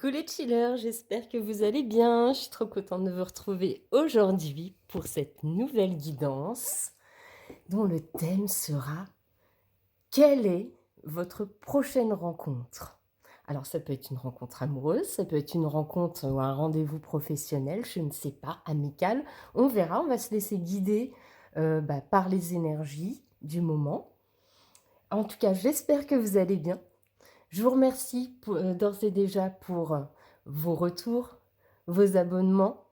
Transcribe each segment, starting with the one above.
Coucou les chillers, j'espère que vous allez bien. Je suis trop contente de vous retrouver aujourd'hui pour cette nouvelle guidance dont le thème sera: quelle est votre prochaine rencontre? Alors ça peut être une rencontre amoureuse, ça peut être une rencontre ou un rendez-vous professionnel, je ne sais pas, amical. On verra, on va se laisser guider par les énergies du moment. En tout cas, j'espère que vous allez bien. Je vous remercie d'ores et déjà pour vos retours, vos abonnements.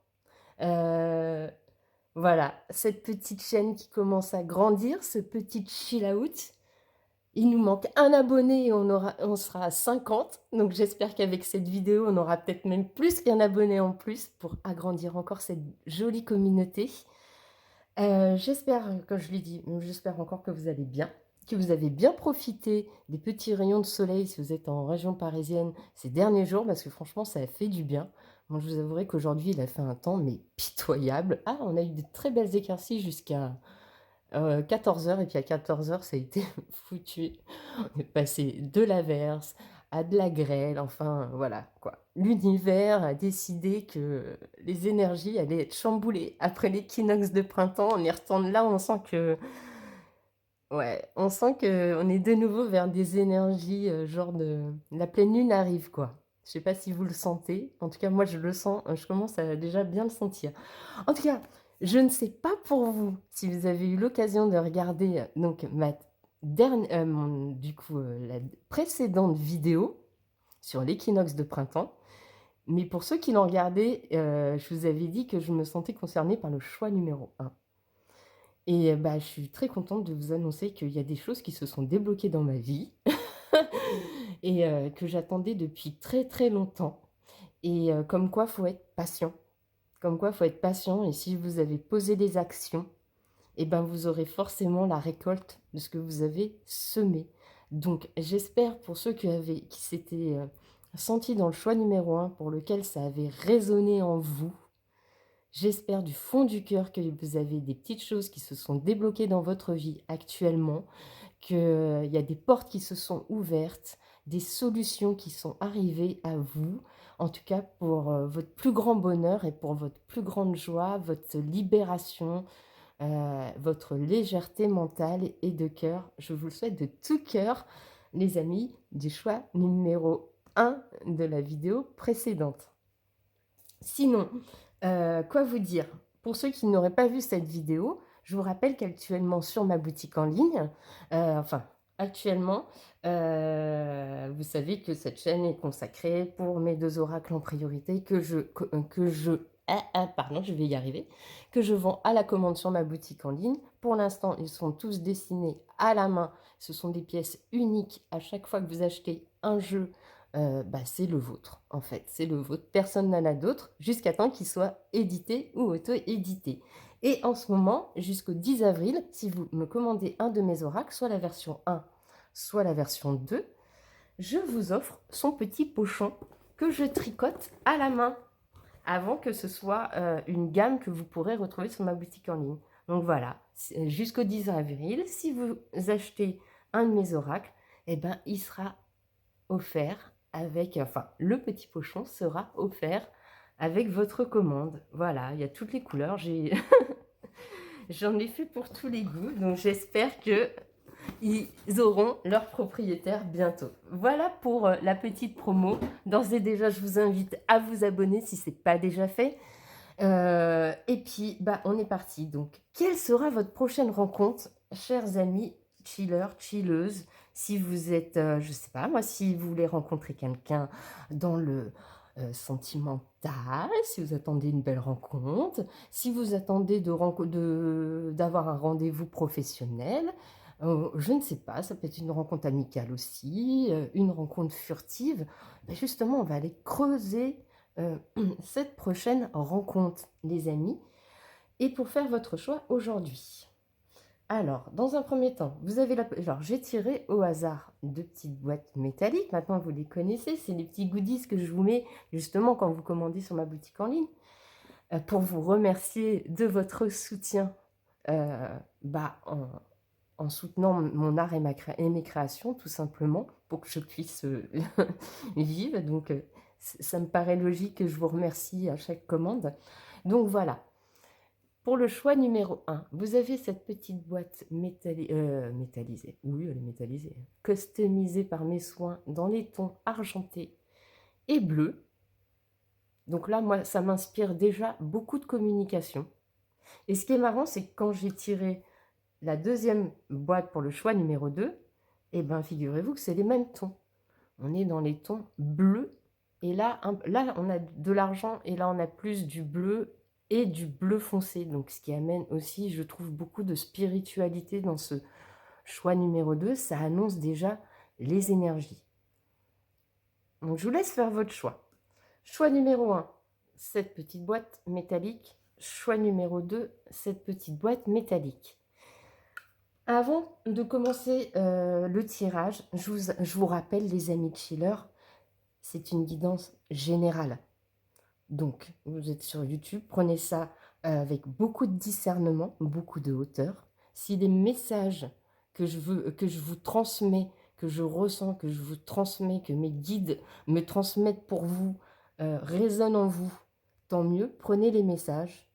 Heu, voilà, cette petite chaîne qui commence à grandir, ce petit chill out. Il nous manque un abonné et on sera à 50. Donc j'espère qu'avec cette vidéo, on aura peut-être même plus qu'un abonné en plus pour agrandir encore cette jolie communauté. J'espère, comme je l'ai dit, j'espère encore que vous allez bien, que vous avez bien profité des petits rayons de soleil si vous êtes en région parisienne ces derniers jours, parce que franchement, ça a fait du bien. Moi, je vous avouerai qu'aujourd'hui, il a fait un temps, mais pitoyable. Ah, on a eu de très belles éclaircies jusqu'à 14 h, et puis à 14 h, ça a été foutu. On est passé de l'averse à de la grêle, enfin voilà quoi. L'univers a décidé que les énergies allaient être chamboulées. Après l'équinoxe de printemps, on y retourne là, on sent que ouais, on sent qu'on est de nouveau vers des énergies, genre de la pleine lune arrive quoi. Je sais pas si vous le sentez, en tout cas moi je le sens, je commence à déjà bien le sentir. En tout cas, je ne sais pas pour vous, si vous avez eu l'occasion de regarder, donc ma la précédente vidéo sur l'équinoxe de printemps, mais pour ceux qui l'ont regardé, je vous avais dit que je me sentais concernée par le choix numéro 1. Et je suis très contente de vous annoncer qu'il y a des choses qui se sont débloquées dans ma vie et que j'attendais depuis très, très longtemps, et comme quoi faut être patient. Comme quoi faut être patient, et si vous avez posé des actions, et ben, vous aurez forcément la récolte de ce que vous avez semé. Donc j'espère pour ceux qui s'étaient, sentis dans le choix numéro 1, pour lequel ça avait résonné en vous, j'espère du fond du cœur que vous avez des petites choses qui se sont débloquées dans votre vie actuellement, qu'il y a des portes qui se sont ouvertes, des solutions qui sont arrivées à vous, en tout cas pour, votre plus grand bonheur et pour votre plus grande joie, votre libération, votre légèreté mentale et de cœur. Je vous le souhaite de tout cœur, les amis du choix numéro 1 de la vidéo précédente. Sinon, quoi vous dire? Pour ceux qui n'auraient pas vu cette vidéo, je vous rappelle qu'actuellement sur ma boutique en ligne, actuellement, vous savez que cette chaîne est consacrée pour mes 2 oracles en priorité pardon, je vais y arriver, que je vends à la commande sur ma boutique en ligne. Pour l'instant, ils sont tous dessinés à la main. Ce sont des pièces uniques. À chaque fois que vous achetez un jeu, c'est le vôtre, en fait, c'est le vôtre. Personne n'en a d'autre, jusqu'à temps qu'il soit édité ou auto-édité. Et en ce moment, jusqu'au 10 avril, si vous me commandez un de mes oracles, soit la version 1, soit la version 2, je vous offre son petit pochon que je tricote à la main, avant que ce soit une gamme que vous pourrez retrouver sur ma boutique en ligne. Donc voilà, jusqu'au 10 avril, si vous achetez un de mes oracles, eh ben, il sera offert avec, enfin, le petit pochon sera offert avec votre commande. Voilà, il y a toutes les couleurs, j'en ai fait pour tous les goûts, donc j'espère que ils auront leur propriétaire bientôt. Voilà pour la petite promo. D'ores et déjà, je vous invite à vous abonner si ce n'est pas déjà fait. Et puis, on est parti. Donc, quelle sera votre prochaine rencontre, chers amis chillers, chilleuses? Si vous êtes, je sais pas moi, si vous voulez rencontrer quelqu'un dans le sentimental, si vous attendez une belle rencontre, si vous attendez d'avoir un rendez-vous professionnel, je ne sais pas, ça peut être une rencontre amicale aussi, une rencontre furtive. Justement, on va aller creuser euh, cette prochaine rencontre, les amis, et pour faire votre choix aujourd'hui. Alors, dans un premier temps, vous avez alors, j'ai tiré au hasard 2 petites boîtes métalliques. Maintenant, vous les connaissez, c'est les petits goodies que je vous mets justement quand vous commandez sur ma boutique en ligne, pour vous remercier de votre soutien, euh, bah, en, en soutenant mon art et mes créations, tout simplement, pour que je puisse vivre. Donc, ça me paraît logique que je vous remercie à chaque commande. Donc voilà. Pour le choix numéro 1, vous avez cette petite boîte métallisée. Oui, elle est métallisée. Customisée par mes soins dans les tons argentés et bleus. Donc là, moi, ça m'inspire déjà beaucoup de communication. Et ce qui est marrant, c'est que quand j'ai tiré la deuxième boîte pour le choix numéro 2, eh bien, figurez-vous que c'est les mêmes tons. On est dans les tons bleus. Et là, là on a de l'argent et là, on a plus du bleu et du bleu foncé. Donc, ce qui amène aussi, je trouve, beaucoup de spiritualité dans ce choix numéro 2. Ça annonce déjà les énergies. Donc, je vous laisse faire votre choix. Choix numéro 1, cette petite boîte métallique. Choix numéro 2, cette petite boîte métallique. Avant de commencer le tirage, je vous rappelle, les amis de Chiller, c'est une guidance générale. Donc, vous êtes sur YouTube, prenez ça avec beaucoup de discernement, beaucoup de hauteur. Si les messages que je vous transmets, que je ressens, que je vous transmets, que mes guides me transmettent pour vous, résonnent en vous, tant mieux. Prenez les messages.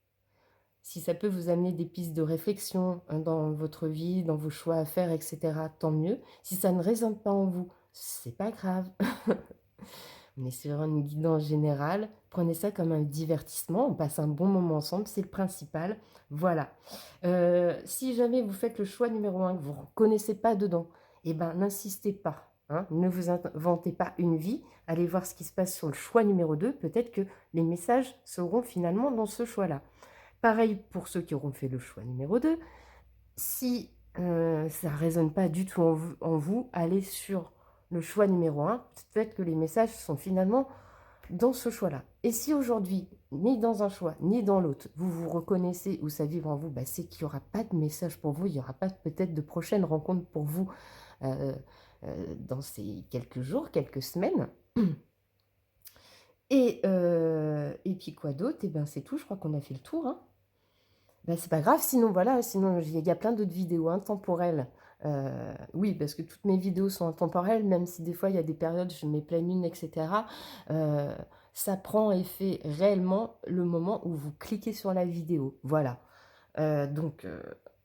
Si ça peut vous amener des pistes de réflexion dans votre vie, dans vos choix à faire, etc., tant mieux. Si ça ne résonne pas en vous, c'est pas grave. On est sur une guidance générale. Prenez ça comme un divertissement. On passe un bon moment ensemble, c'est le principal. Voilà. Si jamais vous faites le choix numéro 1, que vous ne reconnaissez pas dedans, eh ben, n'insistez pas. Hein. Ne vous inventez pas une vie. Allez voir ce qui se passe sur le choix numéro 2. Peut-être que les messages seront finalement dans ce choix-là. Pareil pour ceux qui auront fait le choix numéro 2. Si ça ne résonne pas du tout en vous, allez sur le choix numéro 1. Peut-être que les messages sont finalement dans ce choix-là. Et si aujourd'hui, ni dans un choix, ni dans l'autre, vous vous reconnaissez ou ça vibre en vous, bah, c'est qu'il n'y aura pas de message pour vous, il n'y aura pas peut-être de prochaine rencontre pour vous dans ces quelques jours, quelques semaines. Et puis quoi d'autre? Et ben c'est tout, je crois qu'on a fait le tour. Hein. Ben, c'est pas grave, sinon voilà, sinon il y a plein d'autres vidéos intemporelles. Oui, parce que toutes mes vidéos sont intemporelles, même si des fois il y a des périodes, je mets pleine lune, etc. Ça prend effet réellement le moment où vous cliquez sur la vidéo. Voilà. Donc,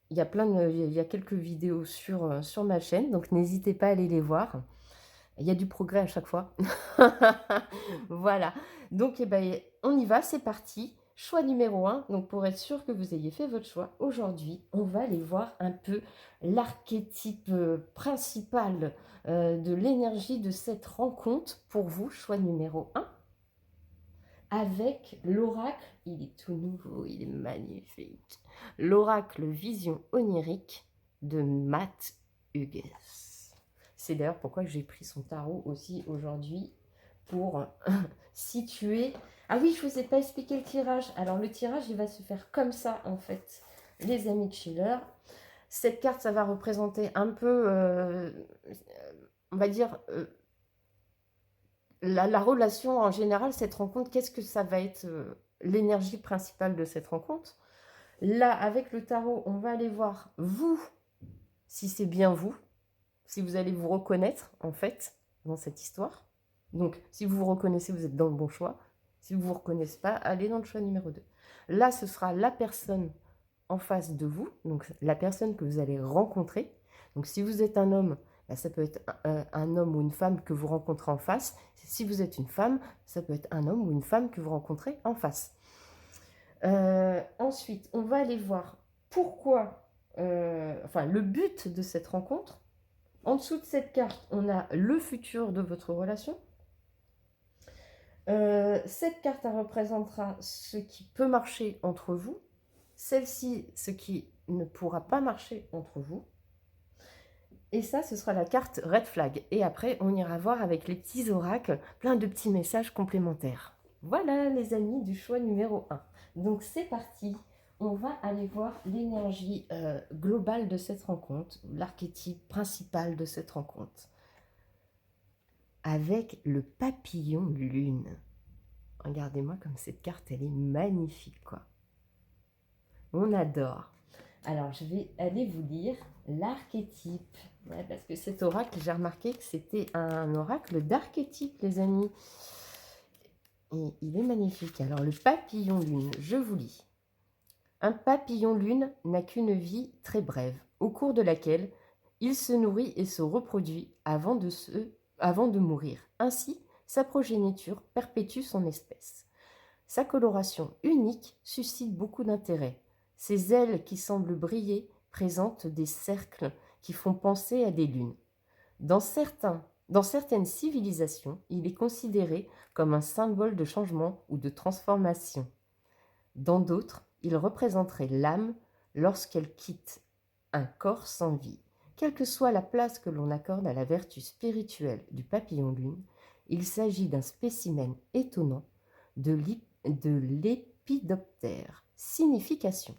il y a il y a quelques vidéos sur ma chaîne, donc n'hésitez pas à aller les voir. Il y a du progrès à chaque fois. Voilà. Donc, eh ben, on y va, c'est parti. Choix numéro 1. Donc, pour être sûr que vous ayez fait votre choix, aujourd'hui, on va aller voir un peu l'archétype principal de l'énergie de cette rencontre pour vous. Choix numéro 1. Avec l'oracle, il est tout nouveau, il est magnifique. L'oracle Vision onirique de Matt Hughes. C'est d'ailleurs pourquoi j'ai pris son tarot aussi aujourd'hui pour situer... Ah oui, je ne vous ai pas expliqué le tirage. Alors le tirage, il va se faire comme ça en fait, les amis de Chiller. Cette carte, ça va représenter un peu, on va dire, la relation en général, cette rencontre. Qu'est-ce que ça va être l'énergie principale de cette rencontre? Là, avec le tarot, on va aller voir vous, si c'est bien vous, si vous allez vous reconnaître, en fait, dans cette histoire. Donc, si vous vous reconnaissez, vous êtes dans le bon choix. Si vous ne vous reconnaissez pas, allez dans le choix numéro 2. Là, ce sera la personne en face de vous, donc la personne que vous allez rencontrer. Donc, si vous êtes un homme, bah, ça peut être un homme ou une femme que vous rencontrez en face. Si vous êtes une femme, ça peut être un homme ou une femme que vous rencontrez en face. Ensuite, on va aller voir pourquoi, enfin, le but de cette rencontre. En dessous de cette carte, on a le futur de votre relation. Cette carte, elle représentera ce qui peut marcher entre vous. Celle-ci, ce qui ne pourra pas marcher entre vous. Et ça, ce sera la carte Red Flag. Et après, on ira voir avec les petits oracles, plein de petits messages complémentaires. Voilà, les amis, du choix numéro 1. Donc, c'est parti. On va aller voir l'énergie globale de cette rencontre, l'archétype principal de cette rencontre. Avec le papillon lune. Regardez-moi comme cette carte, elle est magnifique, quoi. On adore. Alors, je vais aller vous lire l'archétype. Ouais, parce que cet oracle, j'ai remarqué que c'était un oracle d'archétype, les amis. Et il est magnifique. Alors, le papillon lune, je vous lis. Un papillon lune n'a qu'une vie très brève, au cours de laquelle il se nourrit et se reproduit avant de mourir. Ainsi, sa progéniture perpétue son espèce. Sa coloration unique suscite beaucoup d'intérêt. Ses ailes qui semblent briller présentent des cercles qui font penser à des lunes. Dans certaines civilisations, il est considéré comme un symbole de changement ou de transformation. Dans d'autres, il représenterait l'âme lorsqu'elle quitte un corps sans vie. Quelle que soit la place que l'on accorde à la vertu spirituelle du papillon-lune, il s'agit d'un spécimen étonnant de l'épidoptère. Signification.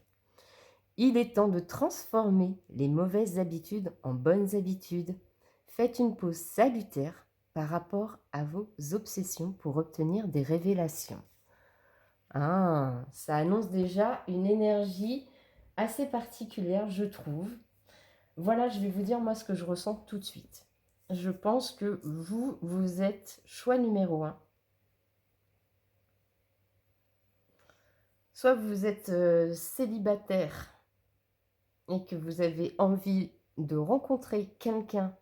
Il est temps de transformer les mauvaises habitudes en bonnes habitudes. Faites une pause salutaire par rapport à vos obsessions pour obtenir des révélations. Ah, ça annonce déjà une énergie assez particulière, je trouve. Voilà, je vais vous dire moi ce que je ressens tout de suite. Je pense que vous êtes choix numéro 1. Soit vous êtes célibataire et que vous avez envie de rencontrer quelqu'un,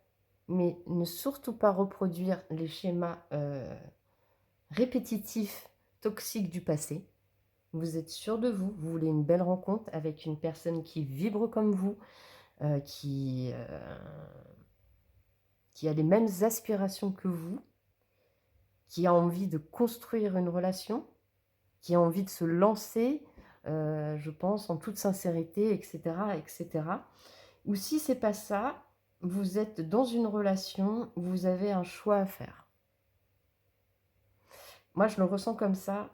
mais ne surtout pas reproduire les schémas répétitifs, toxiques du passé. Vous êtes sûr de vous, vous voulez une belle rencontre avec une personne qui vibre comme vous, qui a les mêmes aspirations que vous, qui a envie de construire une relation, qui a envie de se lancer, je pense, en toute sincérité, etc., etc. Ou si c'est pas ça, vous êtes dans une relation, vous avez un choix à faire. Moi, je le ressens comme ça.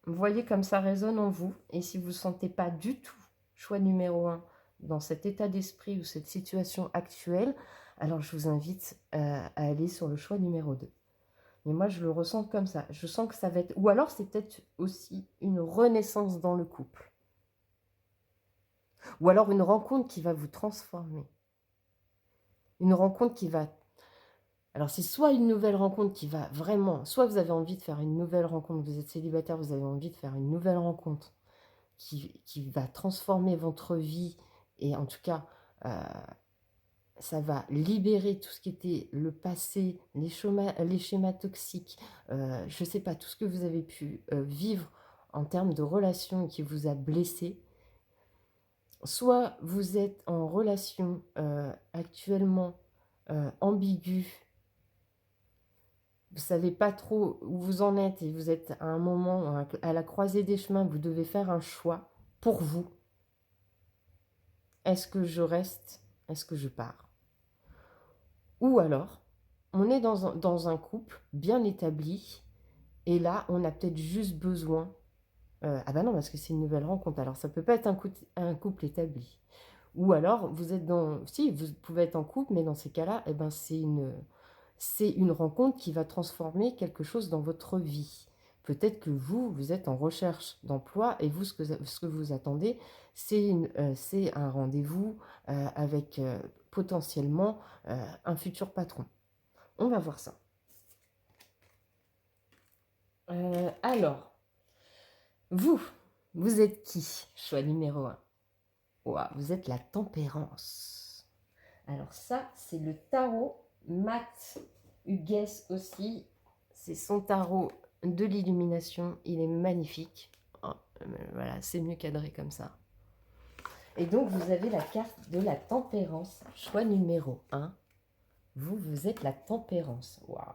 Vous voyez comme ça résonne en vous. Et si vous ne sentez pas du tout choix numéro 1 dans cet état d'esprit ou cette situation actuelle, alors je vous invite à aller sur le choix numéro 2. Mais moi, je le ressens comme ça. Je sens que ça va être... Ou alors, c'est peut-être aussi une renaissance dans le couple. Ou alors une rencontre qui va vous transformer. Une rencontre qui va... Alors, c'est soit une nouvelle rencontre qui va vraiment... Soit vous avez envie de faire une nouvelle rencontre, vous êtes célibataire, vous avez envie de faire une nouvelle rencontre qui va transformer votre vie. Et en tout cas, ça va libérer tout ce qui était le passé, les schémas toxiques, je ne sais pas, tout ce que vous avez pu vivre en termes de relation qui vous a blessé. Soit vous êtes en relation actuellement ambiguë, vous ne savez pas trop où vous en êtes et vous êtes à un moment, à la croisée des chemins, vous devez faire un choix pour vous. Est-ce que je reste? Est-ce que je pars? Ou alors, on est dans un couple bien établi et là, on a peut-être juste besoin... ah ben non, parce que c'est une nouvelle rencontre. Alors, ça ne peut pas être un couple établi. Ou alors, vous êtes dans... Si, vous pouvez être en couple, mais dans ces cas-là, eh ben, c'est une rencontre qui va transformer quelque chose dans votre vie. Peut-être que vous êtes en recherche d'emploi et vous, ce que vous attendez, c'est un rendez-vous avec potentiellement un futur patron. On va voir ça. Alors, vous êtes qui? Choix numéro 1. Wow, vous êtes la tempérance. Alors ça, c'est le tarot Matt Hughes aussi. C'est son tarot de l'illumination. Il est magnifique. Oh, voilà, c'est mieux cadré comme ça. Et donc, vous avez la carte de la tempérance. Choix numéro 1. Vous êtes la tempérance. Waouh.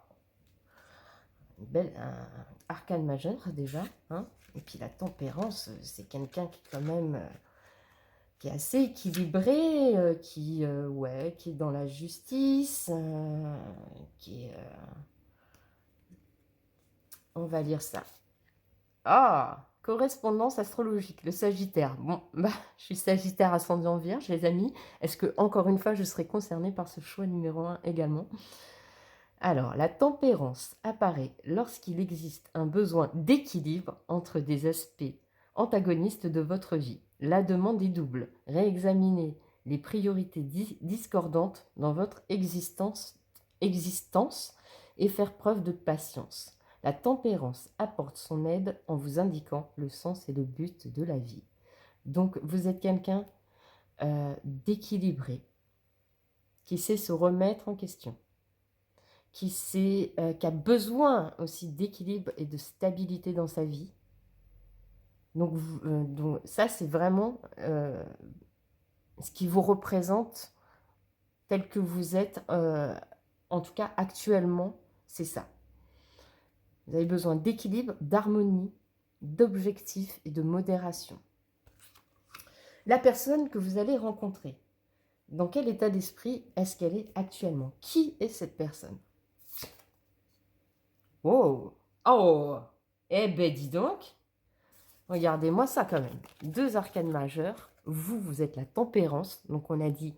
Un arcane majeur déjà. Hein. Et puis la tempérance, c'est quelqu'un qui quand même... qui est assez équilibré, qui est dans la justice, qui est... on va lire ça. Ah, correspondance astrologique, le Sagittaire. Bon, bah, je suis Sagittaire ascendant Vierge, les amis. Est-ce que, encore une fois, je serai concernée par ce choix numéro 1 également? Alors, la tempérance apparaît lorsqu'il existe un besoin d'équilibre entre des aspects antagonistes de votre vie. La demande est double. Réexaminer les priorités discordantes dans votre existence et faire preuve de patience. La tempérance apporte son aide en vous indiquant le sens et le but de la vie. Donc, vous êtes quelqu'un d'équilibré, qui sait se remettre en question, qui a besoin aussi d'équilibre et de stabilité dans sa vie. Donc ça, c'est vraiment ce qui vous représente tel que vous êtes, en tout cas actuellement, c'est ça. Vous avez besoin d'équilibre, d'harmonie, d'objectifs et de modération. La personne que vous allez rencontrer, dans quel état d'esprit est-ce qu'elle est actuellement? Qui est cette personne? Oh, oh, eh ben dis donc, regardez-moi ça quand même. 2 arcanes majeures, vous êtes la tempérance, donc on a dit,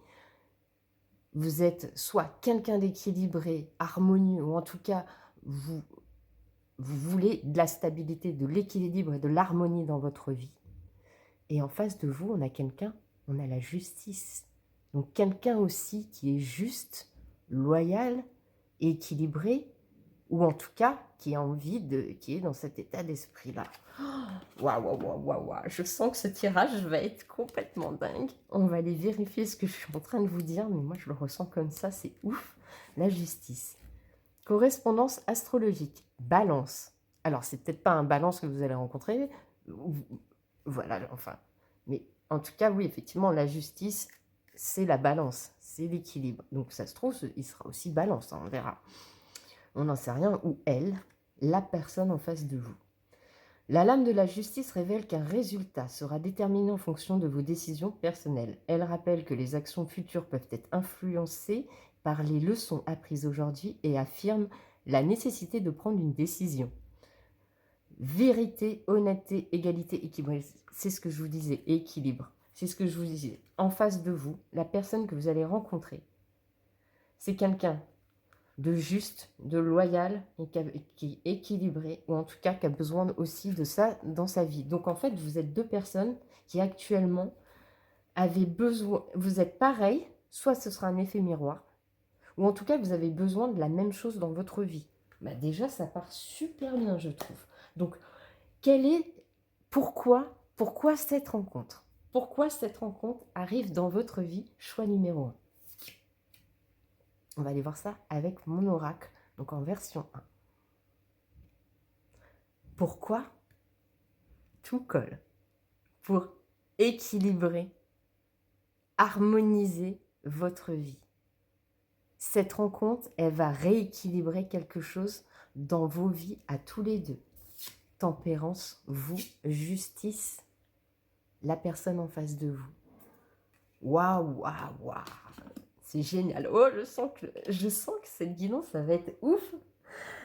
vous êtes soit quelqu'un d'équilibré, harmonieux, ou en tout cas, vous voulez de la stabilité, de l'équilibre et de l'harmonie dans votre vie. Et en face de vous, on a quelqu'un, on a la justice. Donc quelqu'un aussi qui est juste, loyal, équilibré, ou en tout cas qui qui est dans cet état d'esprit-là. Waouh, waouh, waouh, waouh, waouh. Je sens que ce tirage va être complètement dingue. On va aller vérifier ce que je suis en train de vous dire, mais moi je le ressens comme ça, c'est ouf. La justice. Correspondance astrologique. Balance. Alors, c'est peut-être pas un balance que vous allez rencontrer. Voilà, enfin. Mais en tout cas, oui, effectivement, la justice, c'est la balance, c'est l'équilibre. Donc, ça se trouve, il sera aussi balance, hein, on verra. On n'en sait rien. Ou elle, la personne en face de vous. La lame de la justice révèle qu'un résultat sera déterminé en fonction de vos décisions personnelles. Elle rappelle que les actions futures peuvent être influencées par les leçons apprises aujourd'hui et affirme la nécessité de prendre une décision. Vérité, honnêteté, égalité, équilibre. C'est ce que je vous disais, équilibre. C'est ce que je vous disais. En face de vous, la personne que vous allez rencontrer, c'est quelqu'un de juste, de loyal, et qui est équilibré, ou en tout cas qui a besoin aussi de ça dans sa vie. Donc en fait, vous êtes 2 personnes qui actuellement avez besoin, vous êtes pareil, soit ce sera un effet miroir, ou en tout cas vous avez besoin de la même chose dans votre vie. Bah déjà, ça part super bien, je trouve. Donc, pourquoi cette rencontre? Pourquoi cette rencontre arrive dans votre vie? Choix numéro 1. On va aller voir ça avec mon oracle, donc en version 1. Pourquoi? Tout colle. Pour équilibrer, harmoniser votre vie. Cette rencontre, elle va rééquilibrer quelque chose dans vos vies à tous les deux. Tempérance, vous, justice, la personne en face de vous. Waouh, waouh, waouh. C'est génial. Oh, je sens que cette guidance, ça va être ouf.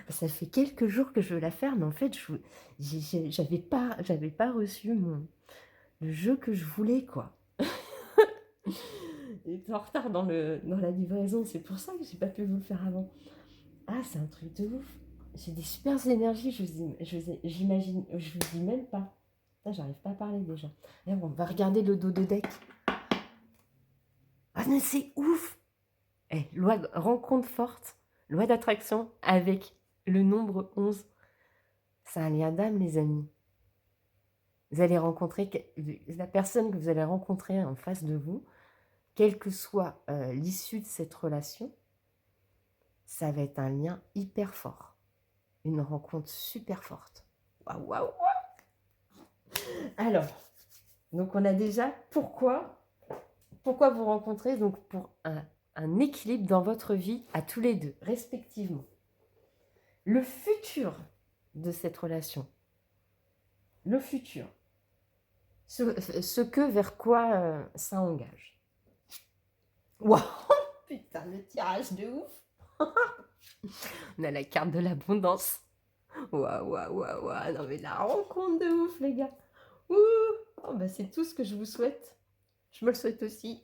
Ça fait quelques jours que je veux la faire, mais en fait, j'avais pas reçu le jeu que je voulais, quoi. J'étais en retard dans la livraison, c'est pour ça que j'ai pas pu vous le faire avant. Ah, c'est un truc de ouf. J'ai des super énergies, j'imagine, je vous dis même pas. Là, j'arrive pas à parler déjà. Alors, on va regarder le dos de deck. Ah, mais c'est ouf. Rencontre forte, loi d'attraction avec le nombre 11. C'est un lien d'âme, les amis. Vous allez rencontrer la personne que vous allez rencontrer en face de vous, quelle que soit l'issue de cette relation, ça va être un lien hyper fort. Une rencontre super forte. Waouh, waouh, waouh. Alors, donc on a déjà pourquoi vous rencontrez, donc pour un équilibre dans votre vie à tous les deux, respectivement. Le futur de cette relation. Le futur. Vers quoi ça engage. Waouh, putain, le tirage de ouf. On a la carte de l'abondance. Waouh, waouh, waouh, waouh. Non mais la rencontre de ouf, les gars. Ouh, oh, bah, c'est tout ce que je vous souhaite. Je me le souhaite aussi.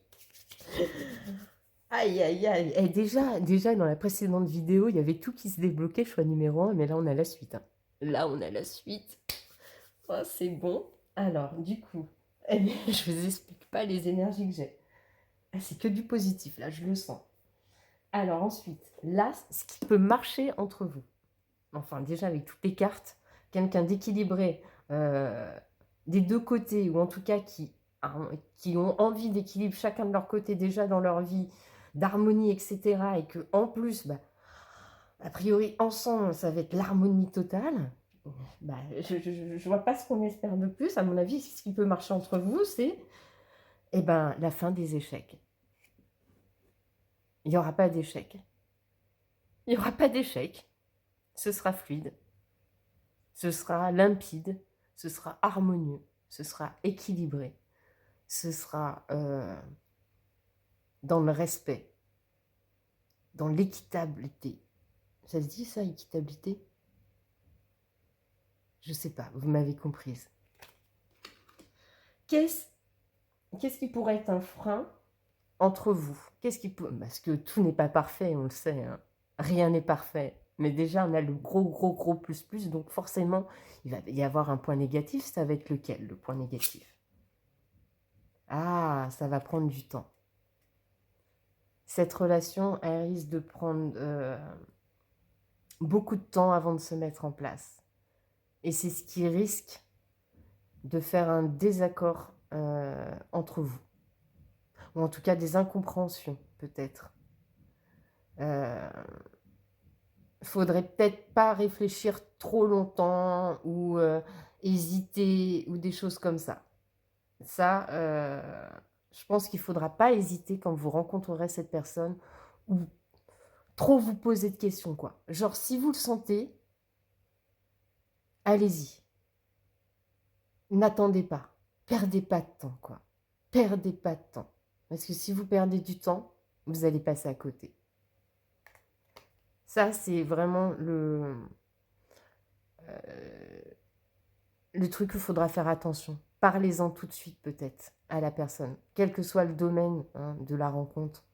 Aïe, aïe, aïe. Et déjà, dans la précédente vidéo, il y avait tout qui se débloquait, choix numéro 1, mais là, on a la suite. Hein. Là, on a la suite. Oh, c'est bon. Alors, du coup, eh bien, je vous explique pas les énergies que j'ai. Ah, c'est que du positif, là, je le sens. Alors ensuite, là, ce qui peut marcher entre vous. enfin déjà avec toutes les cartes, quelqu'un d'équilibré des deux côtés, ou en tout cas qui ont envie d'équilibre chacun de leur côté déjà dans leur vie, d'harmonie, etc. Et que en plus, bah, a priori, ensemble, ça va être l'harmonie totale. Bah, je vois pas ce qu'on espère de plus. À mon avis, ce qui peut marcher entre vous, c'est la fin des échecs. Il n'y aura pas d'échec. Il n'y aura pas d'échec. Ce sera fluide. Ce sera limpide. Ce sera harmonieux. Ce sera équilibré. Ce sera dans le respect. Dans l'équitabilité. Ça se dit ça, équitabilité? Je sais pas, vous m'avez comprise. Qu'est-ce qui pourrait être un frein entre vous? Parce que tout n'est pas parfait, on le sait, hein. Rien n'est parfait. Mais déjà, on a le gros plus, donc forcément, il va y avoir un point négatif. Ça va être lequel, le point négatif? Ah, ça va prendre du temps. Cette relation, elle risque de prendre beaucoup de temps avant de se mettre en place. Et c'est ce qui risque de faire un désaccord entre vous. Ou en tout cas des incompréhensions, peut-être. Faudrait peut-être pas réfléchir trop longtemps ou hésiter ou des choses comme ça. Ça, je pense qu'il ne faudra pas hésiter quand vous rencontrerez cette personne ou trop vous poser de questions, quoi. Genre, si vous le sentez, allez-y. N'attendez pas. Perdez pas de temps, quoi. Perdez pas de temps. Parce que si vous perdez du temps, vous allez passer à côté. Ça, c'est vraiment le truc qu'il faudra faire attention. Parlez-en tout de suite, peut-être, à la personne. Quel que soit le domaine de la rencontre.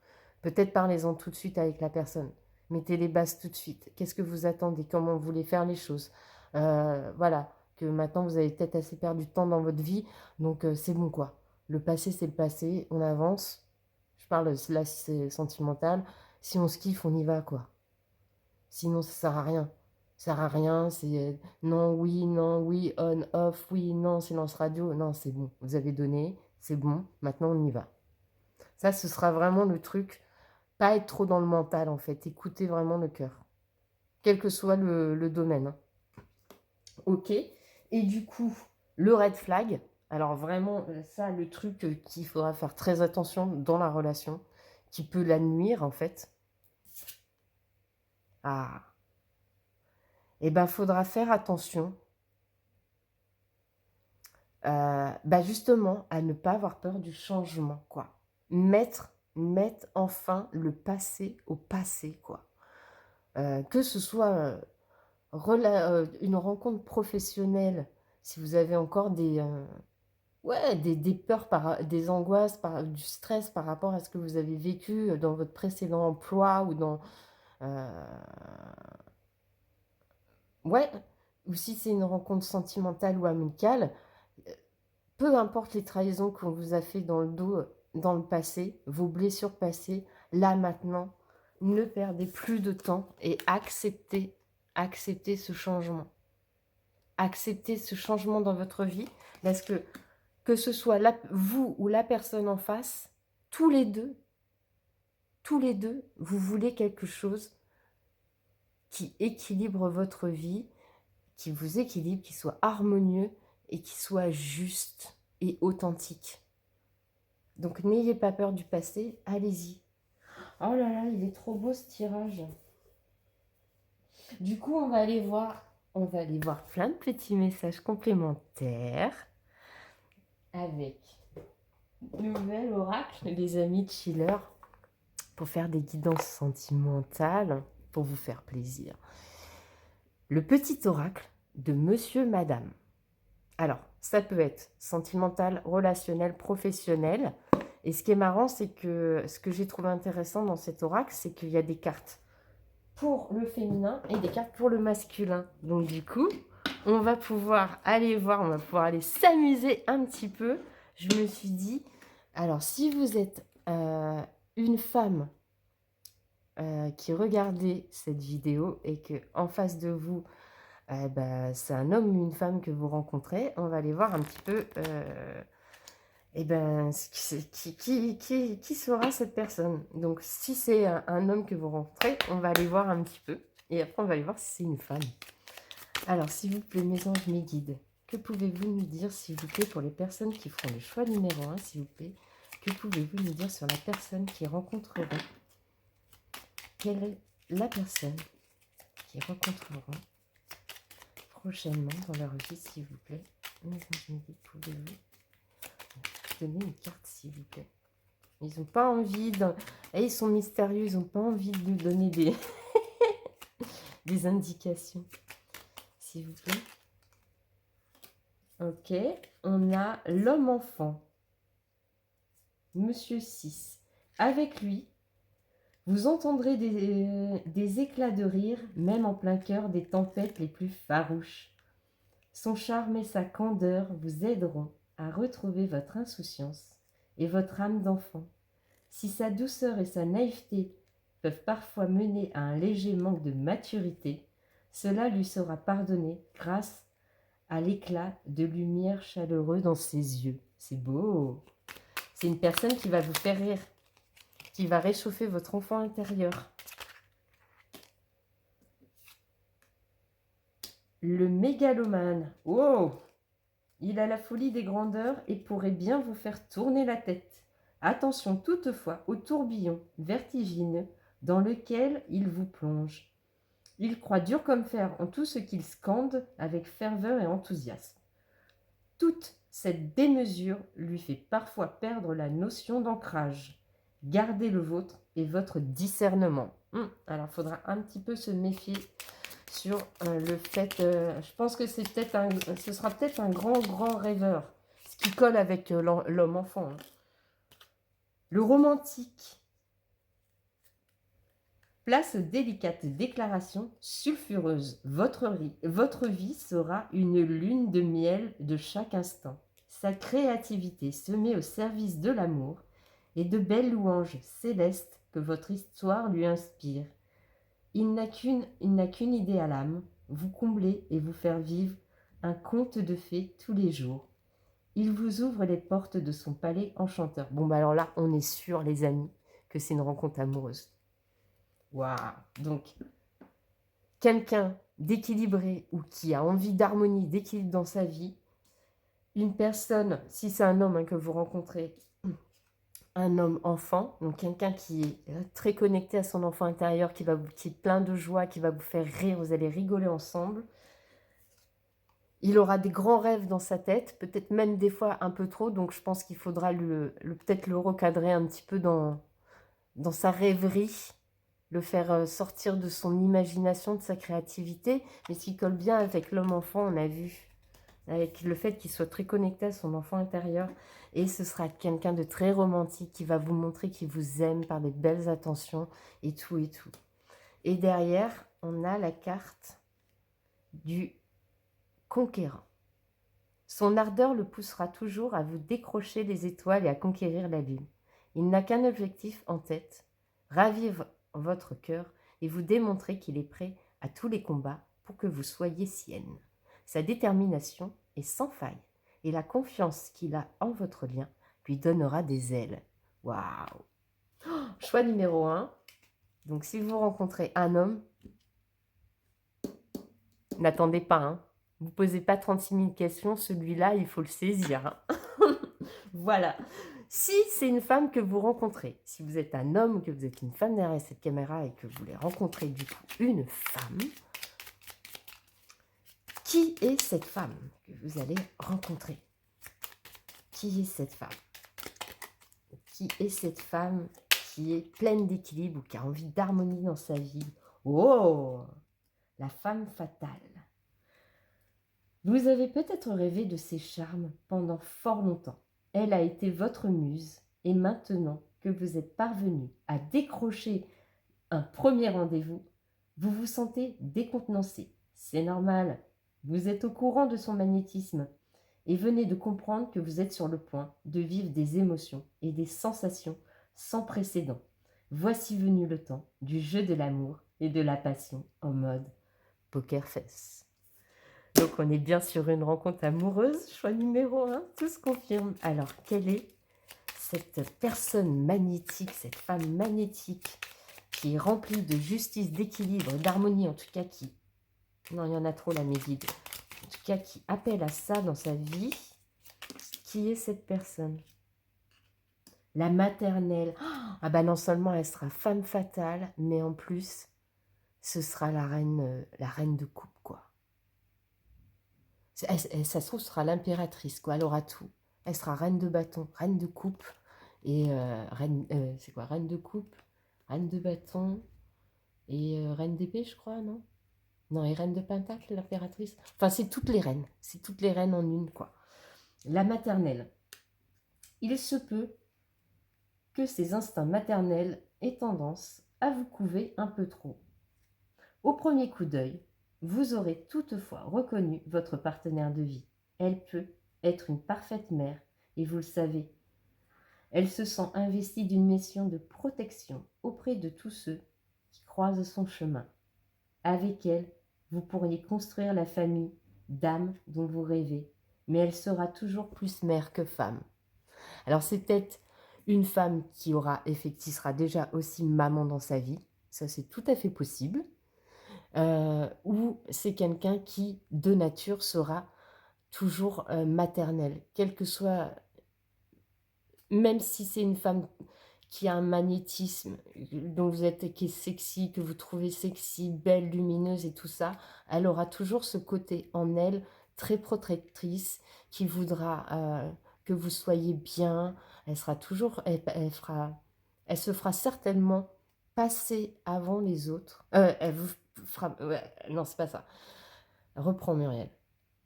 Peut-être parlez-en tout de suite avec la personne. Mettez les bases tout de suite. Qu'est-ce que vous attendez? Comment vous voulez faire les choses? Voilà. Que maintenant, vous avez peut-être assez perdu de temps dans votre vie. Donc, c'est bon, quoi. Le passé, c'est le passé. On avance. Je parle là, si c'est sentimental. Si on se kiffe, on y va, quoi. Sinon, ça sert à rien. Ça sert à rien, c'est non, oui, on, off, oui, non, silence radio. Non, c'est bon. Vous avez donné, c'est bon. Maintenant, on y va. Ça, ce sera vraiment le truc. Pas être trop dans le mental, en fait. Écoutez vraiment le cœur. Quel que soit le domaine, hein. OK. Et du coup, le red flag. Alors vraiment, ça, le truc qu'il faudra faire très attention dans la relation, qui peut la nuire, en fait. Ah. Eh bien, faudra faire attention, justement, à ne pas avoir peur du changement, quoi. Mettre enfin le passé au passé, quoi. Que ce soit une rencontre professionnelle, si vous avez encore des peurs, des angoisses, du stress par rapport à ce que vous avez vécu dans votre précédent emploi ou dans... ouais, ou si c'est une rencontre sentimentale ou amicale, peu importe les trahisons qu'on vous a fait dans le dos, dans le passé, vos blessures passées, là maintenant, ne perdez plus de temps et acceptez ce changement. Acceptez ce changement dans votre vie, parce que ce soit vous ou la personne en face, tous les deux, vous voulez quelque chose qui équilibre votre vie, qui vous équilibre, qui soit harmonieux et qui soit juste et authentique. Donc n'ayez pas peur du passé, allez-y. Oh là là, il est trop beau ce tirage. Du coup, on va aller voir plein de petits messages complémentaires avec nouvel oracle, les amis chillers, pour faire des guidances sentimentales, pour vous faire plaisir. Le petit oracle de Monsieur, Madame. Alors, ça peut être sentimental, relationnel, professionnel. Et ce qui est marrant, c'est que ce que j'ai trouvé intéressant dans cet oracle, c'est qu'il y a des cartes pour le féminin et des cartes pour le masculin. Donc du coup, on va pouvoir aller voir, on va pouvoir aller s'amuser un petit peu. Je me suis dit, alors si vous êtes une femme qui regardez cette vidéo et que en face de vous, c'est un homme ou une femme que vous rencontrez, on va aller voir un petit peu, qui sera cette personne. Donc si c'est un homme que vous rencontrez, on va aller voir un petit peu. Et après, on va aller voir si c'est une femme. Alors, s'il vous plaît, mes anges, mes guides, que pouvez-vous nous dire, s'il vous plaît, pour les personnes qui feront le choix numéro 1, s'il vous plaît, que pouvez-vous nous dire sur la personne qui rencontreront? Quelle est la personne qui rencontreront prochainement dans leur vie, s'il vous plaît? Mes anges, mes guides, pouvez-vous donner une carte, s'il vous plaît? Ils n'ont pas envie de... Et ils sont mystérieux, ils n'ont pas envie de nous donner des, des indications. S'il vous plaît. Ok, on a l'homme-enfant. Monsieur 6. Avec lui, vous entendrez des éclats de rire, même en plein cœur des tempêtes les plus farouches. Son charme et sa candeur vous aideront à retrouver votre insouciance et votre âme d'enfant. Si sa douceur et sa naïveté peuvent parfois mener à un léger manque de maturité, cela lui sera pardonné grâce à l'éclat de lumière chaleureux dans ses yeux. C'est beau. C'est une personne qui va vous faire rire, qui va réchauffer votre enfant intérieur. Le mégalomane. Oh! Il a la folie des grandeurs et pourrait bien vous faire tourner la tête. Attention toutefois au tourbillon vertigineux dans lequel il vous plonge. Il croit dur comme fer en tout ce qu'il scande avec ferveur et enthousiasme. Toute cette démesure lui fait parfois perdre la notion d'ancrage. Gardez le vôtre et votre discernement. Alors, il faudra un petit peu se méfier sur le fait... je pense que c'est peut-être ce sera peut-être un grand rêveur. Ce qui colle avec l'homme-enfant. Hein. Le romantique. Place aux délicates déclarations sulfureuses. Votre vie sera une lune de miel de chaque instant. Sa créativité se met au service de l'amour et de belles louanges célestes que votre histoire lui inspire. Il n'a qu'une idée à l'âme, vous combler et vous faire vivre un conte de fées tous les jours. Il vous ouvre les portes de son palais enchanteur. Bon, alors là, on est sûr, les amis, que c'est une rencontre amoureuse. Waouh! Donc, quelqu'un d'équilibré ou qui a envie d'harmonie, d'équilibre dans sa vie, une personne, si c'est un homme que vous rencontrez, un homme enfant, donc quelqu'un qui est très connecté à son enfant intérieur, qui est plein de joie, qui va vous faire rire, vous allez rigoler ensemble. Il aura des grands rêves dans sa tête, peut-être même des fois un peu trop, donc je pense qu'il faudra peut-être le recadrer un petit peu dans sa rêverie, le faire sortir de son imagination, de sa créativité, mais ce qui colle bien avec l'homme-enfant, on a vu, avec le fait qu'il soit très connecté à son enfant intérieur, et ce sera quelqu'un de très romantique qui va vous montrer qu'il vous aime par des belles attentions, et tout, et tout. Et derrière, on a la carte du conquérant. Son ardeur le poussera toujours à vous décrocher les étoiles et à conquérir la lune. Il n'a qu'un objectif en tête, ravir votre cœur et vous démontrer qu'il est prêt à tous les combats pour que vous soyez sienne. Sa détermination est sans faille et la confiance qu'il a en votre lien lui donnera des ailes. Waouh! Choix numéro 1. Donc si vous rencontrez un homme, n'attendez pas, hein. Vous ne posez pas 36 000 questions, celui-là, il faut le saisir. Hein. Voilà. Si c'est une femme que vous rencontrez, si vous êtes un homme ou que vous êtes une femme derrière cette caméra et que vous voulez rencontrer du coup une femme, qui est cette femme que vous allez rencontrer? Qui est cette femme? Qui est cette femme qui est pleine d'équilibre ou qui a envie d'harmonie dans sa vie? Oh, la femme fatale. Vous avez peut-être rêvé de ses charmes pendant fort longtemps. Elle a été votre muse et maintenant que vous êtes parvenu à décrocher un premier rendez-vous, vous vous sentez décontenancé. C'est normal, vous êtes au courant de son magnétisme et venez de comprendre que vous êtes sur le point de vivre des émotions et des sensations sans précédent. Voici venu le temps du jeu de l'amour et de la passion en mode poker face. Donc on est bien sur une rencontre amoureuse, choix numéro 1, tout se confirme. Alors quelle est cette personne magnétique, cette femme magnétique qui est remplie de justice, d'équilibre, d'harmonie, en tout cas qui... Non, il y en a trop là, mes guides. En tout cas, qui appelle à ça dans sa vie. Qui est cette personne? La maternelle. Ah bah non seulement elle sera femme fatale, mais en plus, ce sera la reine de coupe, quoi. Ça se trouve, ce sera l'impératrice, quoi. Elle aura tout. Elle sera reine de bâton, reine de coupe, et reine... c'est quoi? Reine de coupe, reine de bâton, et reine d'épée, je crois, non? Non, et reine de pentacle, l'impératrice. Enfin, c'est toutes les reines. C'est toutes les reines en une, quoi. La maternelle. Il se peut que ces instincts maternels aient tendance à vous couver un peu trop. Au premier coup d'œil, vous aurez toutefois reconnu votre partenaire de vie. Elle peut être une parfaite mère, et vous le savez. Elle se sent investie d'une mission de protection auprès de tous ceux qui croisent son chemin. Avec elle, vous pourriez construire la famille d'âme dont vous rêvez, mais elle sera toujours plus mère que femme. Alors c'est peut-être une femme qui sera déjà aussi maman dans sa vie, ça c'est tout à fait possible, ou c'est quelqu'un qui de nature sera toujours maternelle, quel que soit, même si c'est une femme qui a un magnétisme, dont vous êtes, qui est sexy, que vous trouvez sexy, belle, lumineuse et tout ça, elle aura toujours ce côté en elle très protectrice, qui voudra que vous soyez bien. Elle sera toujours, elle se fera certainement passer avant les autres. Elle vous fera, ouais, non, c'est pas ça. Reprends Muriel.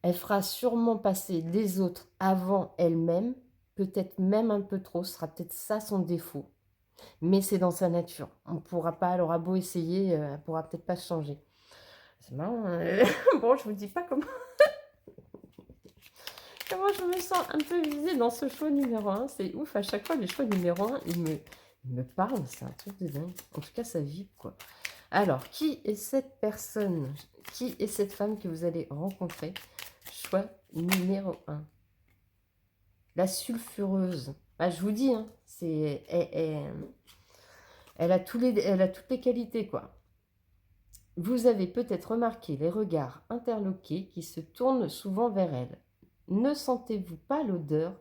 Elle fera sûrement passer les autres avant elle-même, peut-être même un peu trop, ce sera peut-être ça son défaut. Mais c'est dans sa nature. On ne pourra pas, elle aura beau essayer, elle ne pourra peut-être pas changer. C'est marrant. Bon, je vous dis pas comment je me sens un peu visée dans ce choix numéro 1. C'est ouf, à chaque fois, les choix numéro 1, ils me parlent. C'est un truc de dingue. En tout cas, ça vibre, quoi. Alors, qui est cette personne? Qui est cette femme que vous allez rencontrer? Choix numéro 1. La sulfureuse. Ah, je vous dis, hein, elle a toutes les qualités, quoi. Vous avez peut-être remarqué les regards interloqués qui se tournent souvent vers elle. Ne sentez-vous pas l'odeur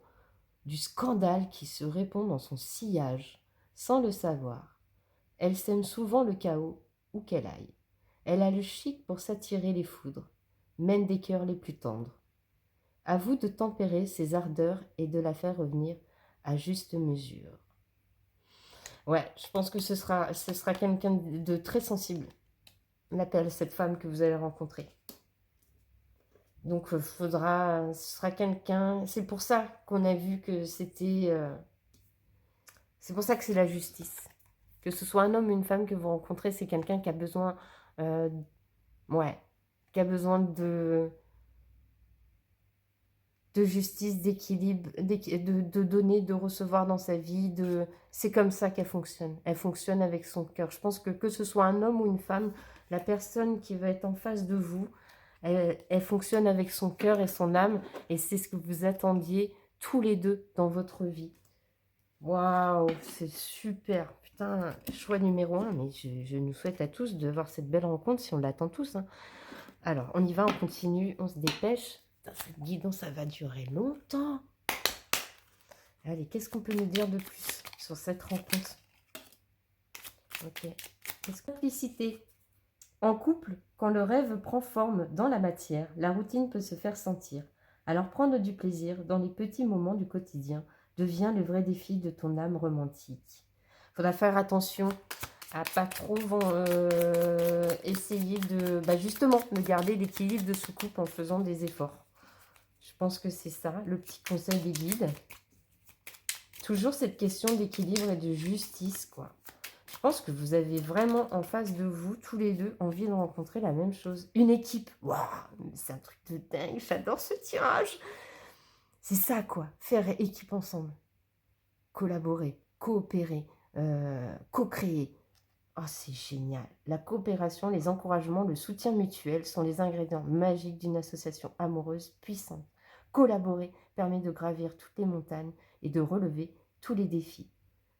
du scandale qui se répand dans son sillage, sans le savoir? Elle sème souvent le chaos où qu'elle aille. Elle a le chic pour s'attirer les foudres, mène des cœurs les plus tendres. À vous de tempérer ses ardeurs et de la faire revenir à juste mesure. Ouais, je pense que ce sera quelqu'un de très sensible. On appelle cette femme que vous allez rencontrer. Donc, ce sera quelqu'un... C'est pour ça qu'on a vu que c'était... c'est pour ça que c'est la justice. Que ce soit un homme ou une femme que vous rencontrez, c'est quelqu'un qui a besoin... ouais, qui a besoin de justice, d'équilibre, de donner, de recevoir dans sa vie. C'est comme ça qu'elle fonctionne. Elle fonctionne avec son cœur. Je pense que ce soit un homme ou une femme, la personne qui va être en face de vous, elle fonctionne avec son cœur et son âme. Et c'est ce que vous attendiez tous les deux dans votre vie. Waouh, c'est super. Putain, choix numéro 1. Mais je nous souhaite à tous de voir cette belle rencontre si on l'attend tous, hein. Alors, on y va, on continue, on se dépêche. Cette guidance, ça va durer longtemps. Allez, qu'est-ce qu'on peut nous dire de plus sur cette rencontre? Ok. Complicité. En couple, quand le rêve prend forme dans la matière, la routine peut se faire sentir. Alors prendre du plaisir dans les petits moments du quotidien devient le vrai défi de ton âme romantique. Il faudra faire attention à pas trop essayer de, justement, de garder l'équilibre de ce couple en faisant des efforts. Je pense que c'est ça, le petit conseil des guides. Toujours cette question d'équilibre et de justice, quoi. Je pense que vous avez vraiment en face de vous, tous les deux, envie de rencontrer la même chose. Une équipe. Waouh, c'est un truc de dingue, j'adore ce tirage. C'est ça, quoi. Faire équipe ensemble. Collaborer, coopérer, co-créer. Oh, c'est génial. La coopération, les encouragements, le soutien mutuel sont les ingrédients magiques d'une association amoureuse puissante. Collaborer permet de gravir toutes les montagnes et de relever tous les défis.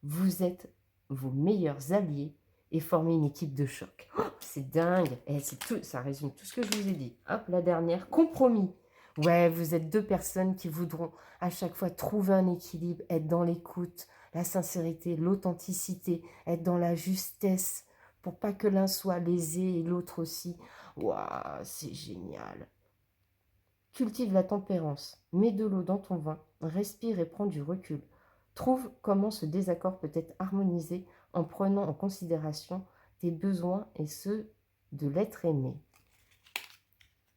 Vous êtes vos meilleurs alliés et formez une équipe de choc. Oh, c'est dingue. Et c'est tout, ça résume tout ce que je vous ai dit. Hop, la dernière, compromis. Ouais, vous êtes deux personnes qui voudront à chaque fois trouver un équilibre, être dans l'écoute, la sincérité, l'authenticité, être dans la justesse pour pas que l'un soit lésé et l'autre aussi. Waouh, c'est génial. Cultive la tempérance, mets de l'eau dans ton vin, respire et prends du recul. Trouve comment ce désaccord peut être harmonisé en prenant en considération tes besoins et ceux de l'être aimé.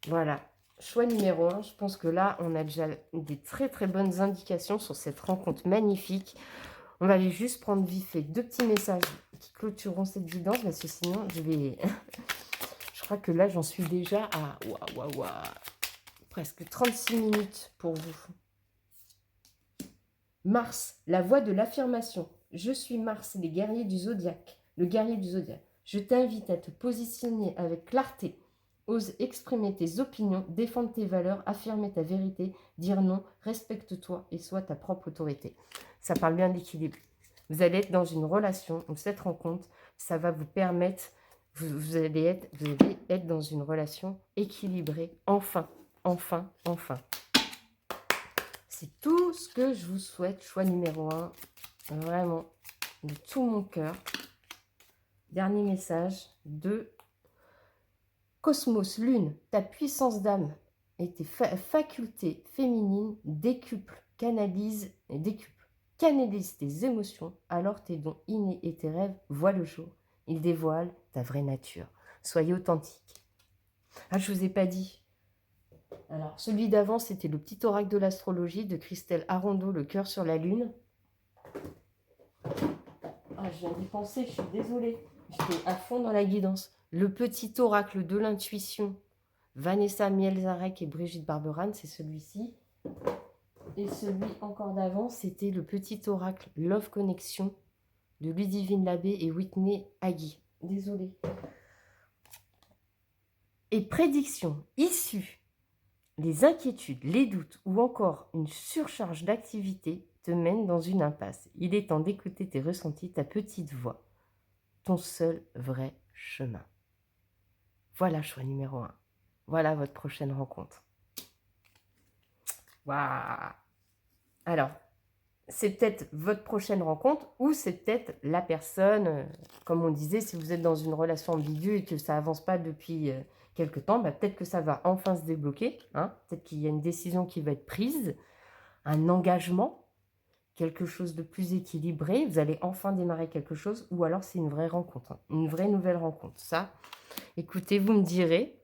Voilà, choix numéro 1. Je pense que là, on a déjà des très très bonnes indications sur cette rencontre magnifique. On va aller juste prendre vite fait 2 petits messages qui clôtureront cette guidance parce que sinon, je vais... je crois que là, j'en suis déjà à... presque 36 minutes pour vous. Mars, la voix de l'affirmation. Je suis Mars, les guerriers du zodiaque. Le guerrier du zodiaque. Je t'invite à te positionner avec clarté. Ose exprimer tes opinions, défendre tes valeurs, affirmer ta vérité, dire non, respecte-toi et sois ta propre autorité. Ça parle bien d'équilibre. Vous allez être dans une relation où cette rencontre, ça va vous permettre, vous allez être dans une relation équilibrée. Enfin. C'est tout ce que je vous souhaite. Choix numéro 1. Vraiment, de tout mon cœur. Dernier message. 2. Cosmos, Lune, ta puissance d'âme et tes facultés féminines canalise tes émotions, alors tes dons innés et tes rêves voient le jour. Ils dévoilent ta vraie nature. Soyez authentique. Ah, je ne vous ai pas dit. Alors, celui d'avant, c'était le petit oracle de l'astrologie de Christelle Arondeau, le cœur sur la lune. Ah, je viens d'y penser, je suis désolée. J'étais à fond dans la guidance. Le petit oracle de l'intuition, Vanessa Mielzarek et Brigitte Barberan, c'est celui-ci. Et celui encore d'avant, c'était le petit oracle Love Connection de Ludivine Labbé et Whitney Agui. Désolée. Et prédiction issue. Les inquiétudes, les doutes ou encore une surcharge d'activité te mènent dans une impasse. Il est temps d'écouter tes ressentis, ta petite voix, ton seul vrai chemin. Voilà choix numéro 1. Voilà votre prochaine rencontre. Waouh! Alors, c'est peut-être votre prochaine rencontre ou c'est peut-être la personne, comme on disait, si vous êtes dans une relation ambiguë et que ça n'avance pas depuis quelque temps, bah, peut-être que ça va enfin se débloquer. Hein, peut-être qu'il y a une décision qui va être prise, un engagement, quelque chose de plus équilibré. Vous allez enfin démarrer quelque chose ou alors c'est une vraie rencontre, hein, une vraie nouvelle rencontre. Ça, écoutez, vous me direz,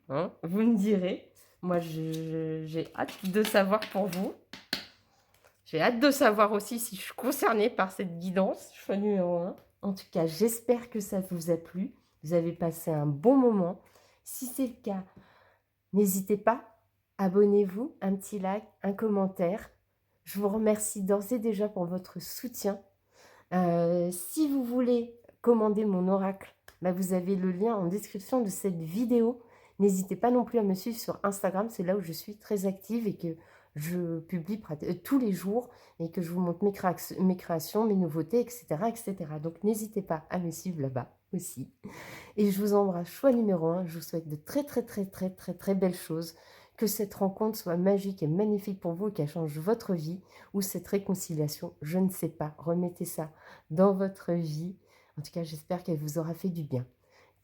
vous me direz. Moi, j'ai hâte de savoir pour vous. J'ai hâte de savoir aussi si je suis concernée par cette guidance, choix numéro 1. En tout cas, j'espère que ça vous a plu. Vous avez passé un bon moment. Si c'est le cas, n'hésitez pas, abonnez-vous, un petit like, un commentaire. Je vous remercie d'ores et déjà pour votre soutien. Si vous voulez commander mon oracle, bah vous avez le lien en description de cette vidéo. N'hésitez pas non plus à me suivre sur Instagram, c'est là où je suis très active et que je publie tous les jours et que je vous montre mes créations, mes nouveautés, etc. etc. Donc n'hésitez pas à me suivre là-bas aussi. Et je vous embrasse, choix numéro 1. Je vous souhaite de très belles choses. Que cette rencontre soit magique et magnifique pour vous et qu'elle change votre vie ou cette réconciliation, je ne sais pas. Remettez ça dans votre vie. En tout cas, j'espère qu'elle vous aura fait du bien.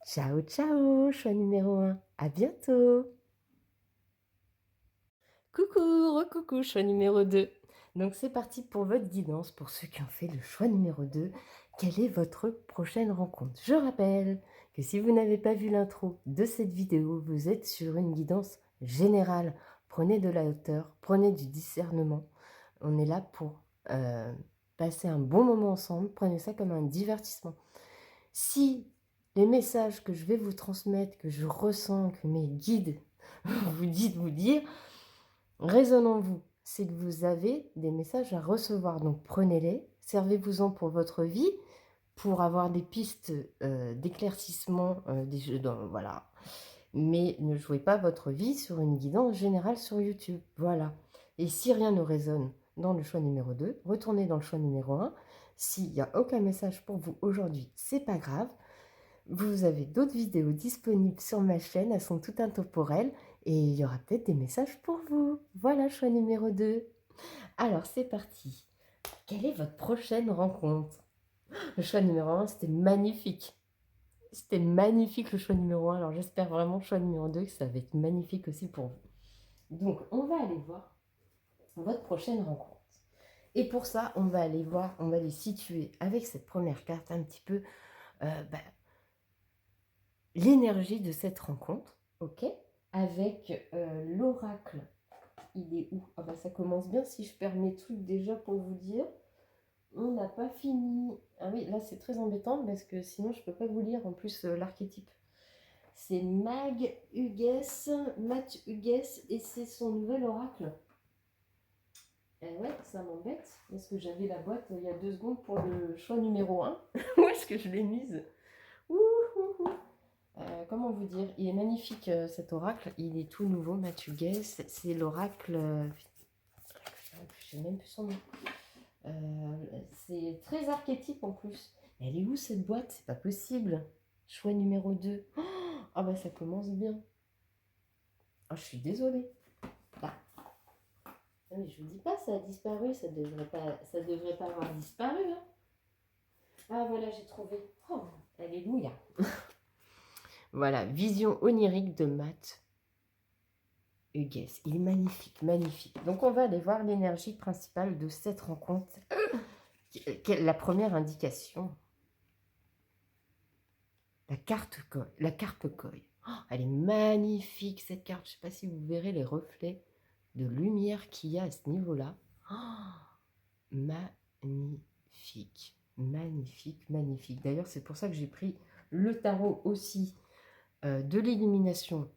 Ciao, ciao, choix numéro 1. À bientôt. Coucou, recoucou, choix numéro 2. Donc c'est parti pour votre guidance. Pour ceux qui ont fait le choix numéro 2, quelle est votre prochaine rencontre? Je rappelle que si vous n'avez pas vu l'intro de cette vidéo, vous êtes sur une guidance générale. Prenez de la hauteur, prenez du discernement. On est là pour passer un bon moment ensemble. Prenez ça comme un divertissement. Si les messages que je vais vous transmettre, que je ressens, que mes guides vous disent vous dire, résonnent en vous, c'est que vous avez des messages à recevoir. Donc prenez-les, servez-vous-en pour votre vie. pour avoir des pistes d'éclaircissement, voilà. Mais ne jouez pas votre vie sur une guidance générale sur YouTube. Voilà. Et si rien ne résonne dans le choix numéro 2, retournez dans le choix numéro 1. S'il n'y a aucun message pour vous aujourd'hui, c'est pas grave. Vous avez d'autres vidéos disponibles sur ma chaîne, elles sont toutes intemporelles et il y aura peut-être des messages pour vous. Voilà, choix numéro 2. Alors, c'est parti. Quelle est votre prochaine rencontre? Le choix numéro 1, c'était magnifique. C'était magnifique le choix numéro 1. Alors, j'espère vraiment, choix numéro 2, que ça va être magnifique aussi pour vous. Donc, on va aller voir votre prochaine rencontre. Et pour ça, on va aller voir, on va les situer avec cette première carte un petit peu l'énergie de cette rencontre, ok? Avec l'oracle. Il est où? Ah bah ça commence bien si je perds mes trucs déjà pour vous dire. On n'a pas fini. Ah oui, là c'est très embêtant parce que sinon je ne peux pas vous lire en plus l'archétype. C'est Matt Hughes et c'est son nouvel oracle. Et ouais, ça m'embête parce que j'avais la boîte il y a 2 secondes pour le choix numéro 1. Où est-ce que je l'ai mise? Comment vous dire? Il est magnifique cet oracle. Il est tout nouveau, Matt Hughes. C'est l'oracle. Je ne sais même plus son nom. C'est très archétype en plus. Elle est où cette boîte? C'est pas possible. Choix numéro 2. Ah bah ça commence bien. Ah, je suis désolée. Ah. Non, mais je vous dis pas, ça a disparu. Ça devrait pas avoir disparu. Hein. Ah voilà, j'ai trouvé. Oh, alléluia. Voilà, vision onirique de Matt Hughes. Il est magnifique, magnifique. Donc on va aller voir l'énergie principale de cette rencontre. La première indication. La carpe koi. Oh, elle est magnifique cette carte. Je ne sais pas si vous verrez les reflets de lumière qu'il y a à ce niveau-là. Oh, magnifique, magnifique, magnifique. D'ailleurs, c'est pour ça que j'ai pris le tarot aussi de l'illumination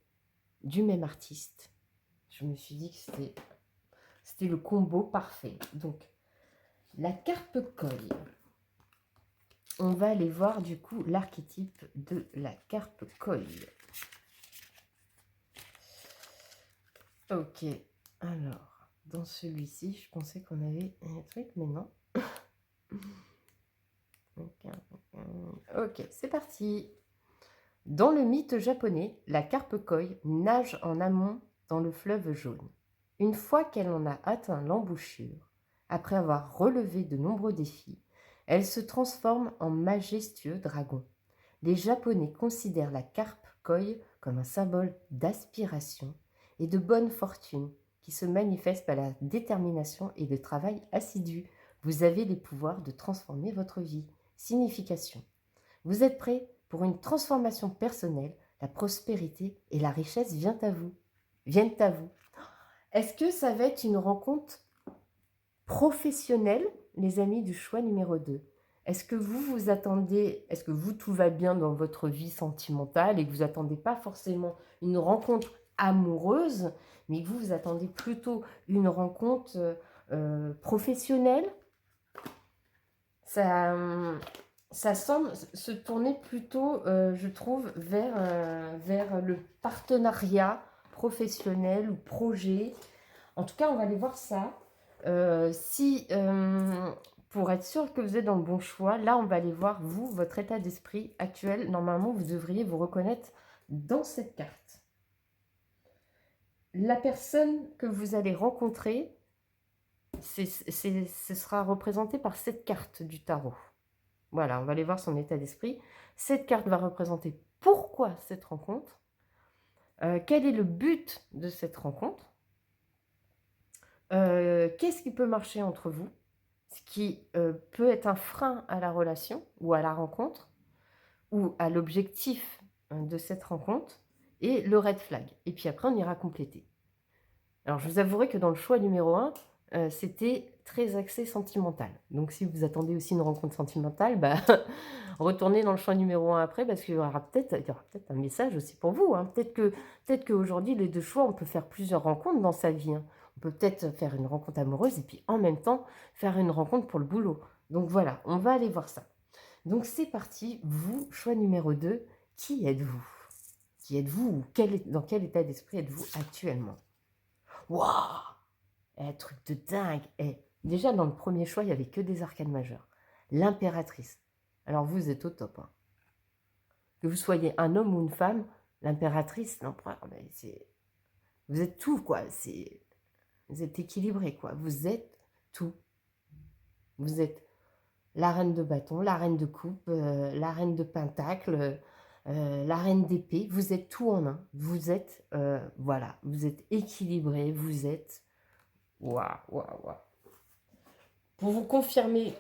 du même artiste. Je me suis dit que c'était le combo parfait. Donc, la carpe koi. On va aller voir du coup l'archétype de la carpe koi. Ok, alors, dans celui-ci, je pensais qu'on avait un truc, mais non. Ok, c'est parti. Dans le mythe japonais, la carpe koi nage en amont dans le fleuve jaune. Une fois qu'elle en a atteint l'embouchure, après avoir relevé de nombreux défis, elle se transforme en majestueux dragon. Les Japonais considèrent la carpe koi comme un symbole d'aspiration et de bonne fortune qui se manifeste par la détermination et le travail assidu. Vous avez les pouvoirs de transformer votre vie. Signification. Vous êtes prêt pour une transformation personnelle, la prospérité et la richesse viennent à vous. Est-ce que ça va être une rencontre professionnelle, les amis du choix numéro 2? Est-ce que vous attendez, est-ce que tout va bien dans votre vie sentimentale et que vous attendez pas forcément une rencontre amoureuse, mais que vous attendez plutôt une rencontre professionnelle? Ça semble se tourner plutôt, je trouve, vers le partenariat professionnel ou projet. En tout cas, on va aller voir ça. Pour être sûr que vous êtes dans le bon choix, là, on va aller voir, vous, votre état d'esprit actuel. Normalement, vous devriez vous reconnaître dans cette carte. La personne que vous allez rencontrer, ce sera représenté par cette carte du tarot. Voilà, on va aller voir son état d'esprit. Cette carte va représenter pourquoi cette rencontre, quel est le but de cette rencontre, qu'est-ce qui peut marcher entre vous, ce qui peut être un frein à la relation ou à la rencontre ou à l'objectif de cette rencontre, et le red flag. Et puis après, on ira compléter. Alors, je vous avouerai que dans le choix numéro 1, c'était très axé sentimental. Donc, si vous attendez aussi une rencontre sentimentale, bah, retournez dans le choix numéro 1 après, parce qu'il y aura peut-être un message aussi pour vous. Hein. Peut-être qu'aujourd'hui, les 2 choix, on peut faire plusieurs rencontres dans sa vie. Hein. On peut peut-être faire une rencontre amoureuse et puis en même temps faire une rencontre pour le boulot. Donc voilà, on va aller voir ça. Donc c'est parti, vous, choix numéro 2, qui êtes-vous? Qui êtes-vous ou dans quel état d'esprit êtes-vous actuellement? Waouh! Truc de dingue! Déjà, dans le premier choix, il n'y avait que des arcanes majeures. L'impératrice. Alors vous êtes au top. Hein. Que vous soyez un homme ou une femme, l'impératrice, l'empereur, vous êtes tout, quoi. Vous êtes équilibré, quoi. Vous êtes tout. Vous êtes la reine de bâton, la reine de coupe, la reine de pentacle, la reine d'épée. Vous êtes tout en un. Vous êtes, voilà, vous êtes équilibré. Vous êtes, waouh, waouh, waouh. Pour vous confirmer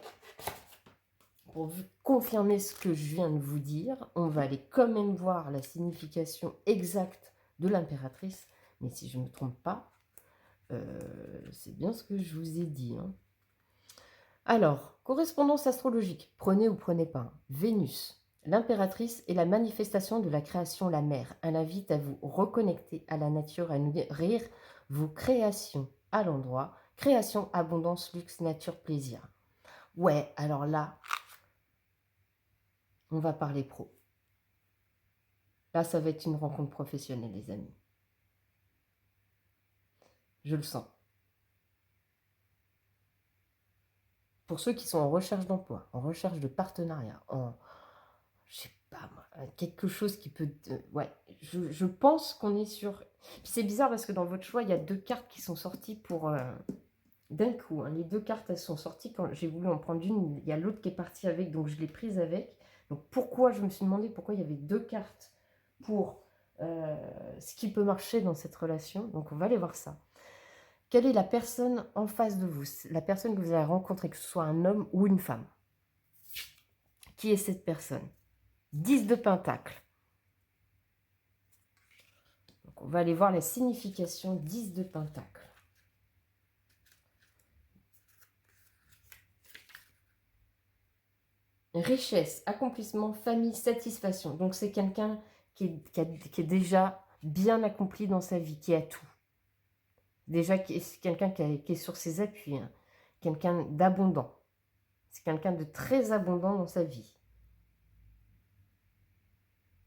ce que je viens de vous dire, on va aller quand même voir la signification exacte de l'impératrice. Mais si je ne me trompe pas, c'est bien ce que je vous ai dit. Hein. Alors, correspondance astrologique, prenez ou prenez pas. Vénus, l'impératrice est la manifestation de la création, la mère. Elle invite à vous reconnecter à la nature, à nourrir vos créations à l'endroit. Création, abondance, luxe, nature, plaisir. Ouais, alors là, on va parler pro. Là, ça va être une rencontre professionnelle, les amis. Je le sens. Pour ceux qui sont en recherche d'emploi, en recherche de partenariat, je sais pas moi, quelque chose qui peut... ouais, je pense qu'on est sur... C'est bizarre parce que dans votre choix, il y a 2 cartes qui sont sorties pour... d'un coup, hein. Les 2 cartes, elles sont sorties quand j'ai voulu en prendre une. Il y a l'autre qui est partie avec, donc je l'ai prise avec. Donc pourquoi, je me suis demandé pourquoi il y avait 2 cartes pour ce qui peut marcher dans cette relation. Donc on va aller voir ça. Quelle est la personne en face de vous? La personne que vous allez rencontrer, que ce soit un homme ou une femme. Qui est cette personne? 10 de Pentacle. Donc on va aller voir la signification 10 de Pentacle. Richesse, accomplissement, famille, satisfaction. Donc c'est quelqu'un qui est déjà bien accompli dans sa vie, qui a tout. Déjà, c'est quelqu'un qui est sur ses appuis. Hein. Quelqu'un d'abondant. C'est quelqu'un de très abondant dans sa vie.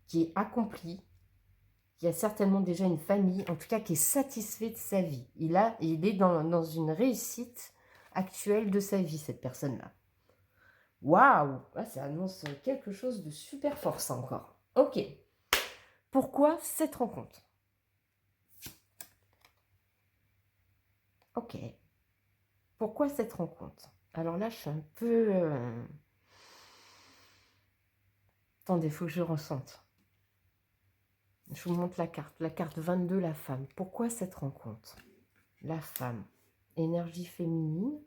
Qui est accompli. Qui a certainement déjà une famille. En tout cas, qui est satisfait de sa vie. Il est dans une réussite actuelle de sa vie, cette personne-là. Waouh! Ça annonce quelque chose de super fort, ça encore. Ok. Pourquoi cette rencontre? Ok. Pourquoi cette rencontre? Alors là, je suis un peu... Attendez, il faut que je ressente. Je vous montre la carte. La carte 22, la femme. Pourquoi cette rencontre? La femme. Énergie féminine.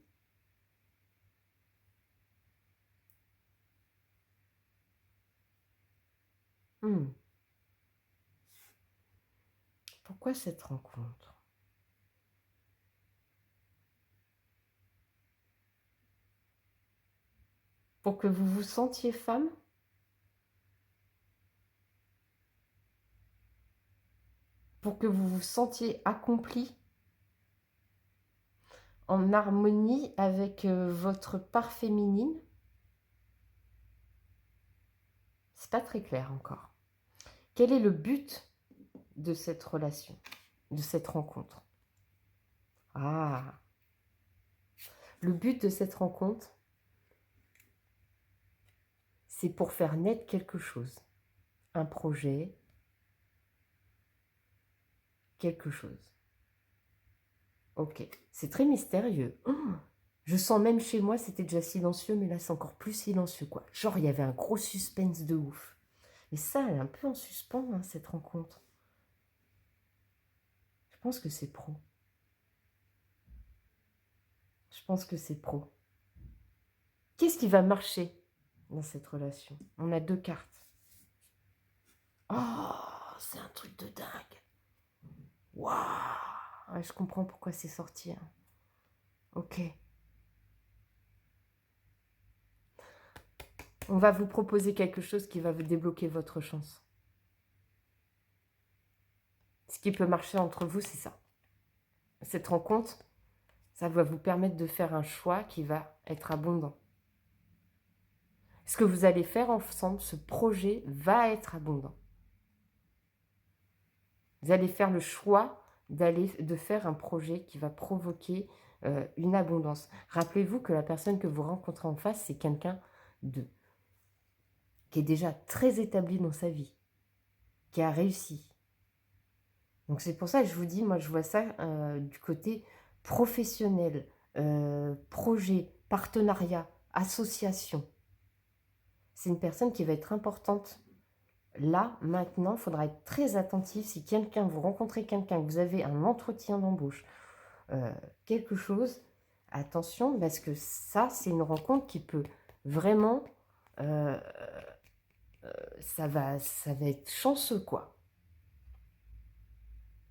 Pourquoi cette rencontre? Pour que vous vous sentiez femme? Pour que vous vous sentiez accompli? En harmonie avec votre part féminine? C'est pas très clair encore. Quel est le but de cette relation, de cette rencontre? Ah, le but de cette rencontre, c'est pour faire naître quelque chose, un projet, quelque chose. Ok, c'est très mystérieux. Oh, je sens même chez moi, c'était déjà silencieux, mais là c'est encore plus silencieux, quoi. Genre, il y avait un gros suspense de ouf. Mais ça, elle est un peu en suspens, hein, cette rencontre. Je pense que c'est pro. Je pense que c'est pro. Qu'est-ce qui va marcher dans cette relation? On a 2 cartes. Oh, c'est un truc de dingue. Waouh, ouais, je comprends pourquoi c'est sorti. Hein. Ok. On va vous proposer quelque chose qui va vous débloquer votre chance. Ce qui peut marcher entre vous, c'est ça. Cette rencontre, ça va vous permettre de faire un choix qui va être abondant. Ce que vous allez faire ensemble, ce projet va être abondant. Vous allez faire le choix de faire un projet qui va provoquer une abondance. Rappelez-vous que la personne que vous rencontrez en face, c'est quelqu'un qui est déjà très établi dans sa vie, qui a réussi. Donc c'est pour ça que je vous dis, moi je vois ça du côté professionnel, projet, partenariat, association. C'est une personne qui va être importante. Là, maintenant, il faudra être très attentif. Si vous rencontrez quelqu'un, que vous avez un entretien d'embauche, quelque chose, attention, parce que ça, c'est une rencontre qui peut vraiment... ça va être chanceux, quoi.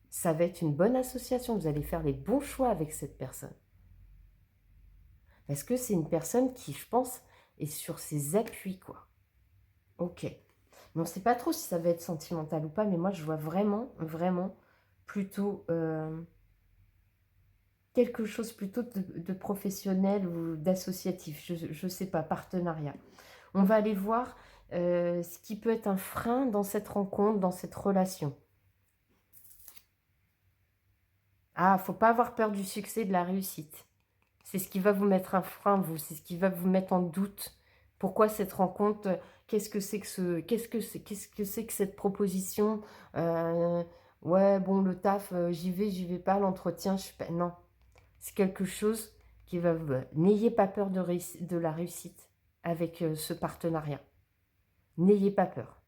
Ça va être une bonne association. Vous allez faire les bons choix avec cette personne. Parce que c'est une personne qui, je pense, est sur ses appuis, quoi. Ok. Mais on ne sait pas trop si ça va être sentimental ou pas, mais moi, je vois vraiment, vraiment plutôt quelque chose plutôt de professionnel ou d'associatif. Je ne sais pas, partenariat. On va aller voir ce qui peut être un frein dans cette rencontre, dans cette relation. Ah, faut pas avoir peur du succès, de la réussite. C'est ce qui va vous mettre un frein, vous. C'est ce qui va vous mettre en doute. Pourquoi cette rencontre? Qu'est-ce que c'est que cette proposition? Ouais, bon, le taf, j'y vais pas. L'entretien, je suis pas... Non, c'est quelque chose qui va vous... N'ayez pas peur de la réussite avec ce partenariat. N'ayez pas peur.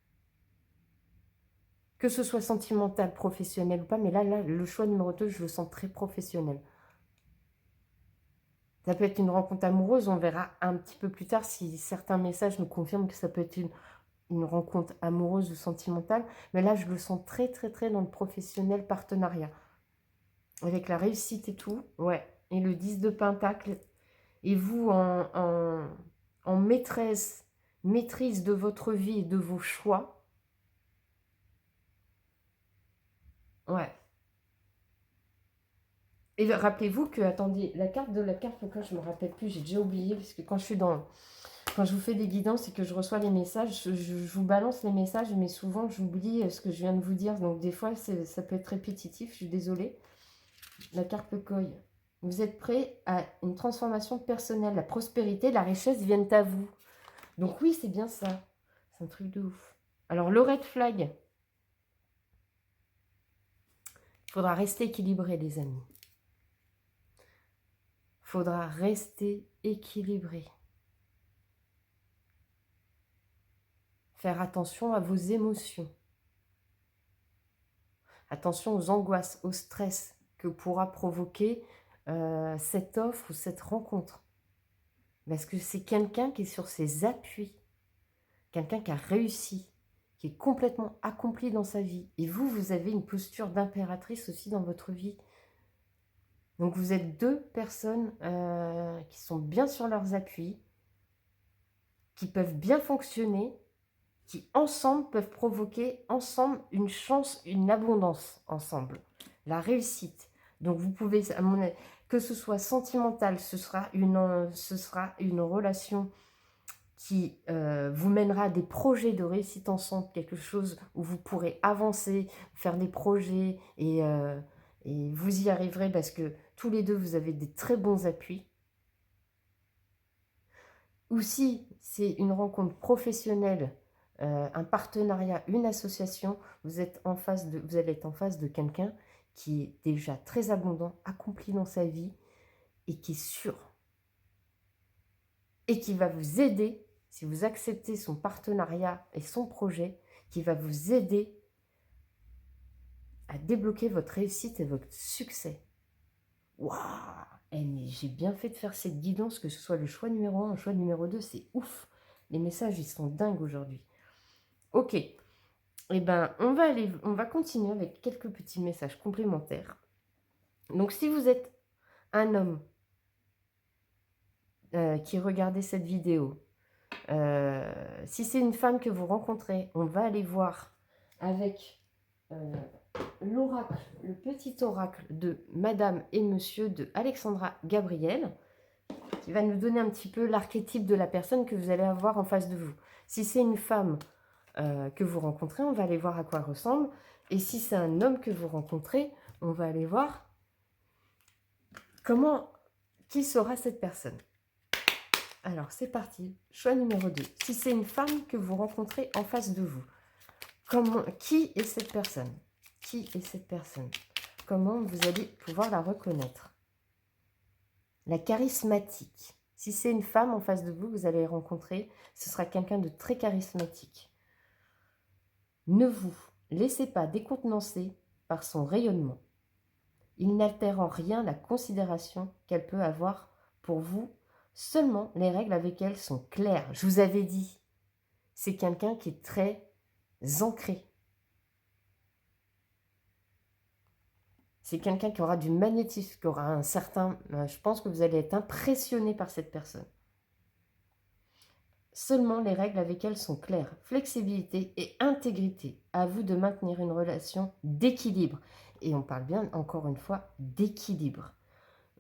Que ce soit sentimental, professionnel ou pas, mais là, le choix numéro 2, je le sens très professionnel. Ça peut être une rencontre amoureuse, on verra un petit peu plus tard si certains messages nous confirment que ça peut être une rencontre amoureuse ou sentimentale. Mais là, je le sens très, très, très dans le professionnel partenariat. Avec la réussite et tout, ouais. Et le 10 de Pentacle. Et vous, en maîtrise de votre vie et de vos choix. Ouais. Et rappelez-vous que, attendez, la carte, pourquoi je ne me rappelle plus, j'ai déjà oublié, parce que quand je vous fais des guidances et que je reçois les messages, je vous balance les messages, mais souvent j'oublie ce que je viens de vous dire, donc des fois ça peut être répétitif, je suis désolée. La carte Coy. Vous êtes prêt à une transformation personnelle, la prospérité, la richesse viennent à vous. Donc oui, c'est bien ça, c'est un truc de ouf. Alors le red flag, il faudra rester équilibré les amis. Il faudra rester équilibré. Faire attention à vos émotions. Attention aux angoisses, au stress que pourra provoquer cette offre ou cette rencontre. Parce que c'est quelqu'un qui est sur ses appuis. Quelqu'un qui a réussi, qui est complètement accompli dans sa vie. Et vous, vous avez une posture d'impératrice aussi dans votre vie. Donc vous êtes deux personnes qui sont bien sur leurs appuis, qui peuvent bien fonctionner, qui ensemble peuvent provoquer ensemble une chance, une abondance ensemble, la réussite. Donc vous pouvez, à mon avis, que ce soit sentimental, ce sera une relation qui vous mènera à des projets de réussite ensemble, quelque chose où vous pourrez avancer, faire des projets et vous y arriverez parce que tous les deux, vous avez des très bons appuis. Ou si c'est une rencontre professionnelle, un partenariat, une association, vous allez être en face de quelqu'un qui est déjà très abondant, accompli dans sa vie et qui est sûr. Et qui va vous aider, si vous acceptez son partenariat et son projet, qui va vous aider à débloquer votre réussite et votre succès. Waouh! Mais j'ai bien fait de faire cette guidance, que ce soit le choix numéro 1 ou le choix numéro 2, c'est ouf. Les messages, ils sont dingues aujourd'hui. Ok. Eh ben, on va continuer avec quelques petits messages complémentaires. Donc, si vous êtes un homme qui regardait cette vidéo, si c'est une femme que vous rencontrez, on va aller voir avec l'oracle, le petit oracle de Madame et Monsieur de Alexandra Gabriel, qui va nous donner un petit peu l'archétype de la personne que vous allez avoir en face de vous. Si c'est une femme que vous rencontrez, on va aller voir à quoi elle ressemble. Et si c'est un homme que vous rencontrez, on va aller voir qui sera cette personne. Alors, c'est parti. Choix numéro 2. Si c'est une femme que vous rencontrez en face de vous, qui est cette personne? Qui est cette personne? Comment vous allez pouvoir la reconnaître? La charismatique. Si c'est une femme en face de vous, vous allez rencontrer, ce sera quelqu'un de très charismatique. Ne vous laissez pas décontenancer par son rayonnement. Il n'altère en rien la considération qu'elle peut avoir pour vous. Seulement, les règles avec elle sont claires. Je vous avais dit, c'est quelqu'un qui est très ancré. C'est quelqu'un qui aura du magnétisme, qui aura un certain... je pense que vous allez être impressionné par cette personne. Seulement, les règles avec elle sont claires. Flexibilité et intégrité. À vous de maintenir une relation d'équilibre. Et on parle bien, encore une fois, d'équilibre.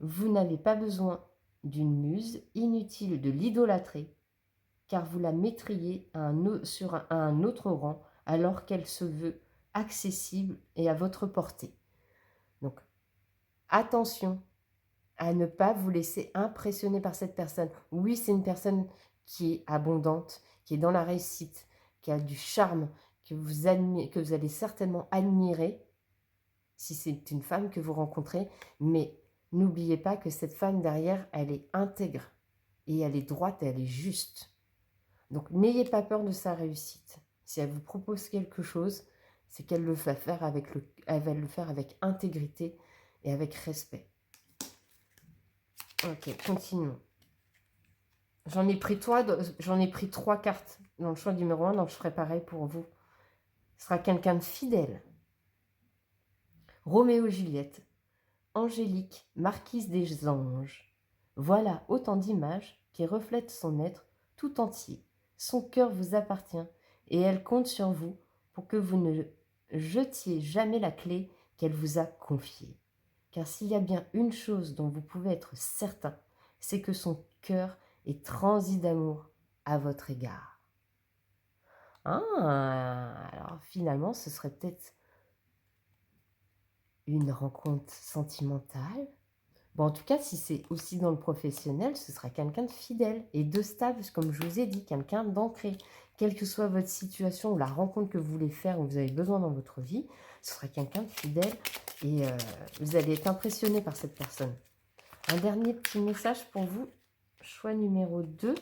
Vous n'avez pas besoin d'une muse, inutile de l'idolâtrer, car vous la mettriez à un autre rang, alors qu'elle se veut accessible et à votre portée. Donc, attention à ne pas vous laisser impressionner par cette personne. Oui, c'est une personne qui est abondante, qui est dans la réussite, qui a du charme, que vous allez certainement admirer, si c'est une femme que vous rencontrez, mais n'oubliez pas que cette femme derrière, elle est intègre, et elle est droite, et elle est juste. Donc, n'ayez pas peur de sa réussite. Si elle vous propose quelque chose, c'est qu'elle elle va le faire avec intégrité et avec respect. Ok, continuons. J'en ai pris trois cartes dans le choix numéro 1, donc je ferai pareil pour vous. Ce sera quelqu'un de fidèle. Roméo Juliette, Angélique, marquise des anges. Voilà autant d'images qui reflètent son être tout entier. Son cœur vous appartient et elle compte sur vous pour que vous ne jetiez jamais la clé qu'elle vous a confiée. Car s'il y a bien une chose dont vous pouvez être certain, c'est que son cœur est transi d'amour à votre égard. Alors finalement, ce serait peut-être une rencontre sentimentale. Bon, en tout cas, si c'est aussi dans le professionnel, ce sera quelqu'un de fidèle et de stable, comme je vous ai dit, quelqu'un d'ancré. Quelle que soit votre situation ou la rencontre que vous voulez faire ou vous avez besoin dans votre vie, ce sera quelqu'un de fidèle et vous allez être impressionné par cette personne. Un dernier petit message pour vous, choix numéro 2.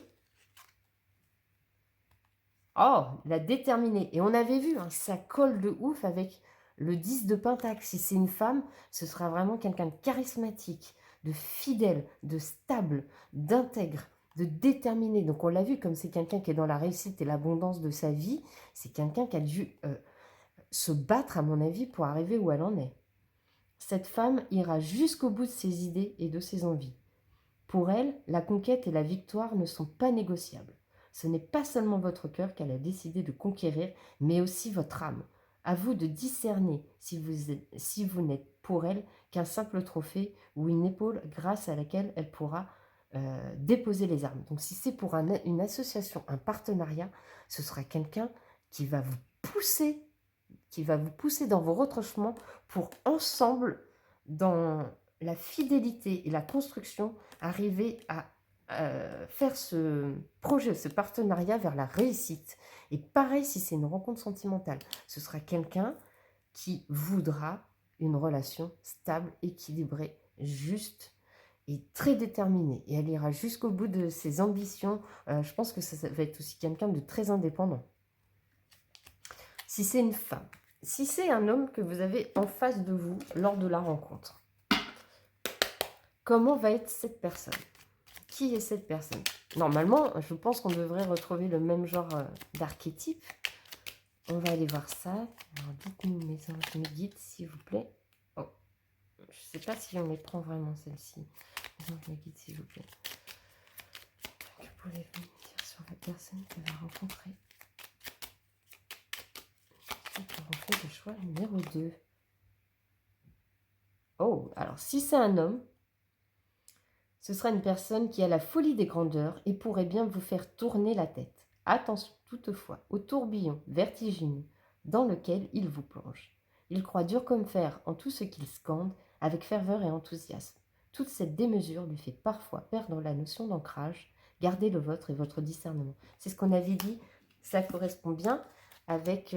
Oh, la déterminée. Et on avait vu, hein, ça colle de ouf avec le 10 de Pentacle. Si c'est une femme, ce sera vraiment quelqu'un de charismatique, de fidèle, de stable, d'intègre, de déterminé. Donc on l'a vu, comme c'est quelqu'un qui est dans la réussite et l'abondance de sa vie, c'est quelqu'un qui a dû se battre, à mon avis, pour arriver où elle en est. Cette femme ira jusqu'au bout de ses idées et de ses envies. Pour elle, la conquête et la victoire ne sont pas négociables. Ce n'est pas seulement votre cœur qu'elle a décidé de conquérir, mais aussi votre âme. À vous de discerner si vous n'êtes pour elle qu'un simple trophée ou une épaule grâce à laquelle elle pourra déposer les armes. Donc si c'est pour une association, un partenariat, ce sera quelqu'un qui va vous pousser dans vos retranchements pour ensemble, dans la fidélité et la construction, arriver à faire ce projet, ce partenariat vers la réussite. Et pareil, si c'est une rencontre sentimentale, ce sera quelqu'un qui voudra une relation stable, équilibrée, juste et très déterminée. Et elle ira jusqu'au bout de ses ambitions. Je pense que ça va être aussi quelqu'un de très indépendant. Si c'est une femme, si c'est un homme que vous avez en face de vous lors de la rencontre, comment va être cette personne? Qui est cette personne? Normalement, je pense qu'on devrait retrouver le même genre d'archétype. On va aller voir ça. Alors, dites-nous, mes anges, mes guides, s'il vous plaît. Oh, je ne sais pas si on les prend vraiment, celles-ci. Mes anges, mes guides, s'il vous plaît. Que pouvez-vous me dire sur la personne qu'elle va rencontrer? On fait le choix numéro 2. Oh, alors si c'est un homme, Ce sera une personne qui a la folie des grandeurs et pourrait bien vous faire tourner la tête. Attention toutefois au tourbillon vertigineux dans lequel il vous plonge. Il croit dur comme fer en tout ce qu'il scande avec ferveur et enthousiasme. Toute cette démesure lui fait parfois perdre la notion d'ancrage. Gardez le vôtre et votre discernement. C'est ce qu'on avait dit, ça correspond bien avec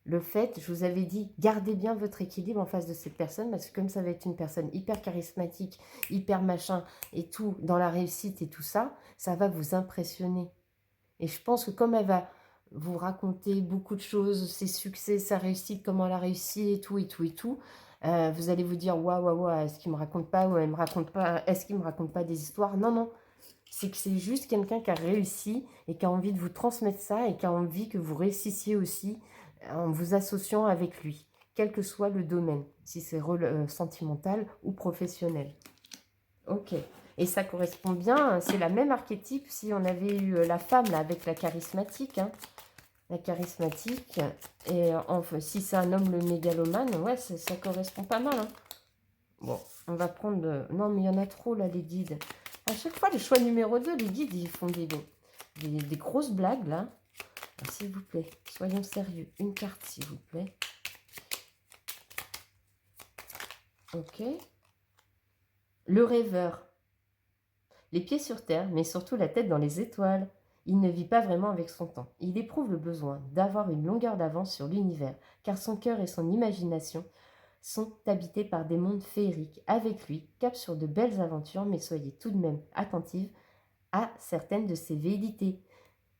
le fait, je vous avais dit, gardez bien votre équilibre en face de cette personne, parce que comme ça va être une personne hyper charismatique, hyper machin et tout, dans la réussite et tout ça, ça va vous impressionner. Et je pense que comme elle va vous raconter beaucoup de choses, ses succès, sa réussite, comment elle a réussi et tout, et tout, et tout, vous allez vous dire, waouh, waouh, waouh, est-ce qu'il me raconte pas, ou elle me raconte pas, est-ce qu'il me raconte pas des histoires? Non, non, c'est que c'est juste quelqu'un qui a réussi et qui a envie de vous transmettre ça et qui a envie que vous réussissiez aussi en vous associant avec lui, quel que soit le domaine, si c'est sentimental ou professionnel. Ok. Et ça correspond bien, c'est la même archétype si on avait eu la femme là avec la charismatique. Hein. La charismatique. Et enfin, si c'est un homme le mégalomane, ouais, ça correspond pas mal. Hein. Bon, on va prendre... Non, mais il y en a trop là, les guides. À chaque fois, le choix numéro 2, les guides, ils font des grosses blagues là. S'il vous plaît, soyons sérieux. Une carte, s'il vous plaît. Ok. Le rêveur. Les pieds sur terre, mais surtout la tête dans les étoiles. Il ne vit pas vraiment avec son temps. Il éprouve le besoin d'avoir une longueur d'avance sur l'univers, car son cœur et son imagination sont habités par des mondes féeriques. Avec lui, cap sur de belles aventures, mais soyez tout de même attentive à certaines de ses velléités.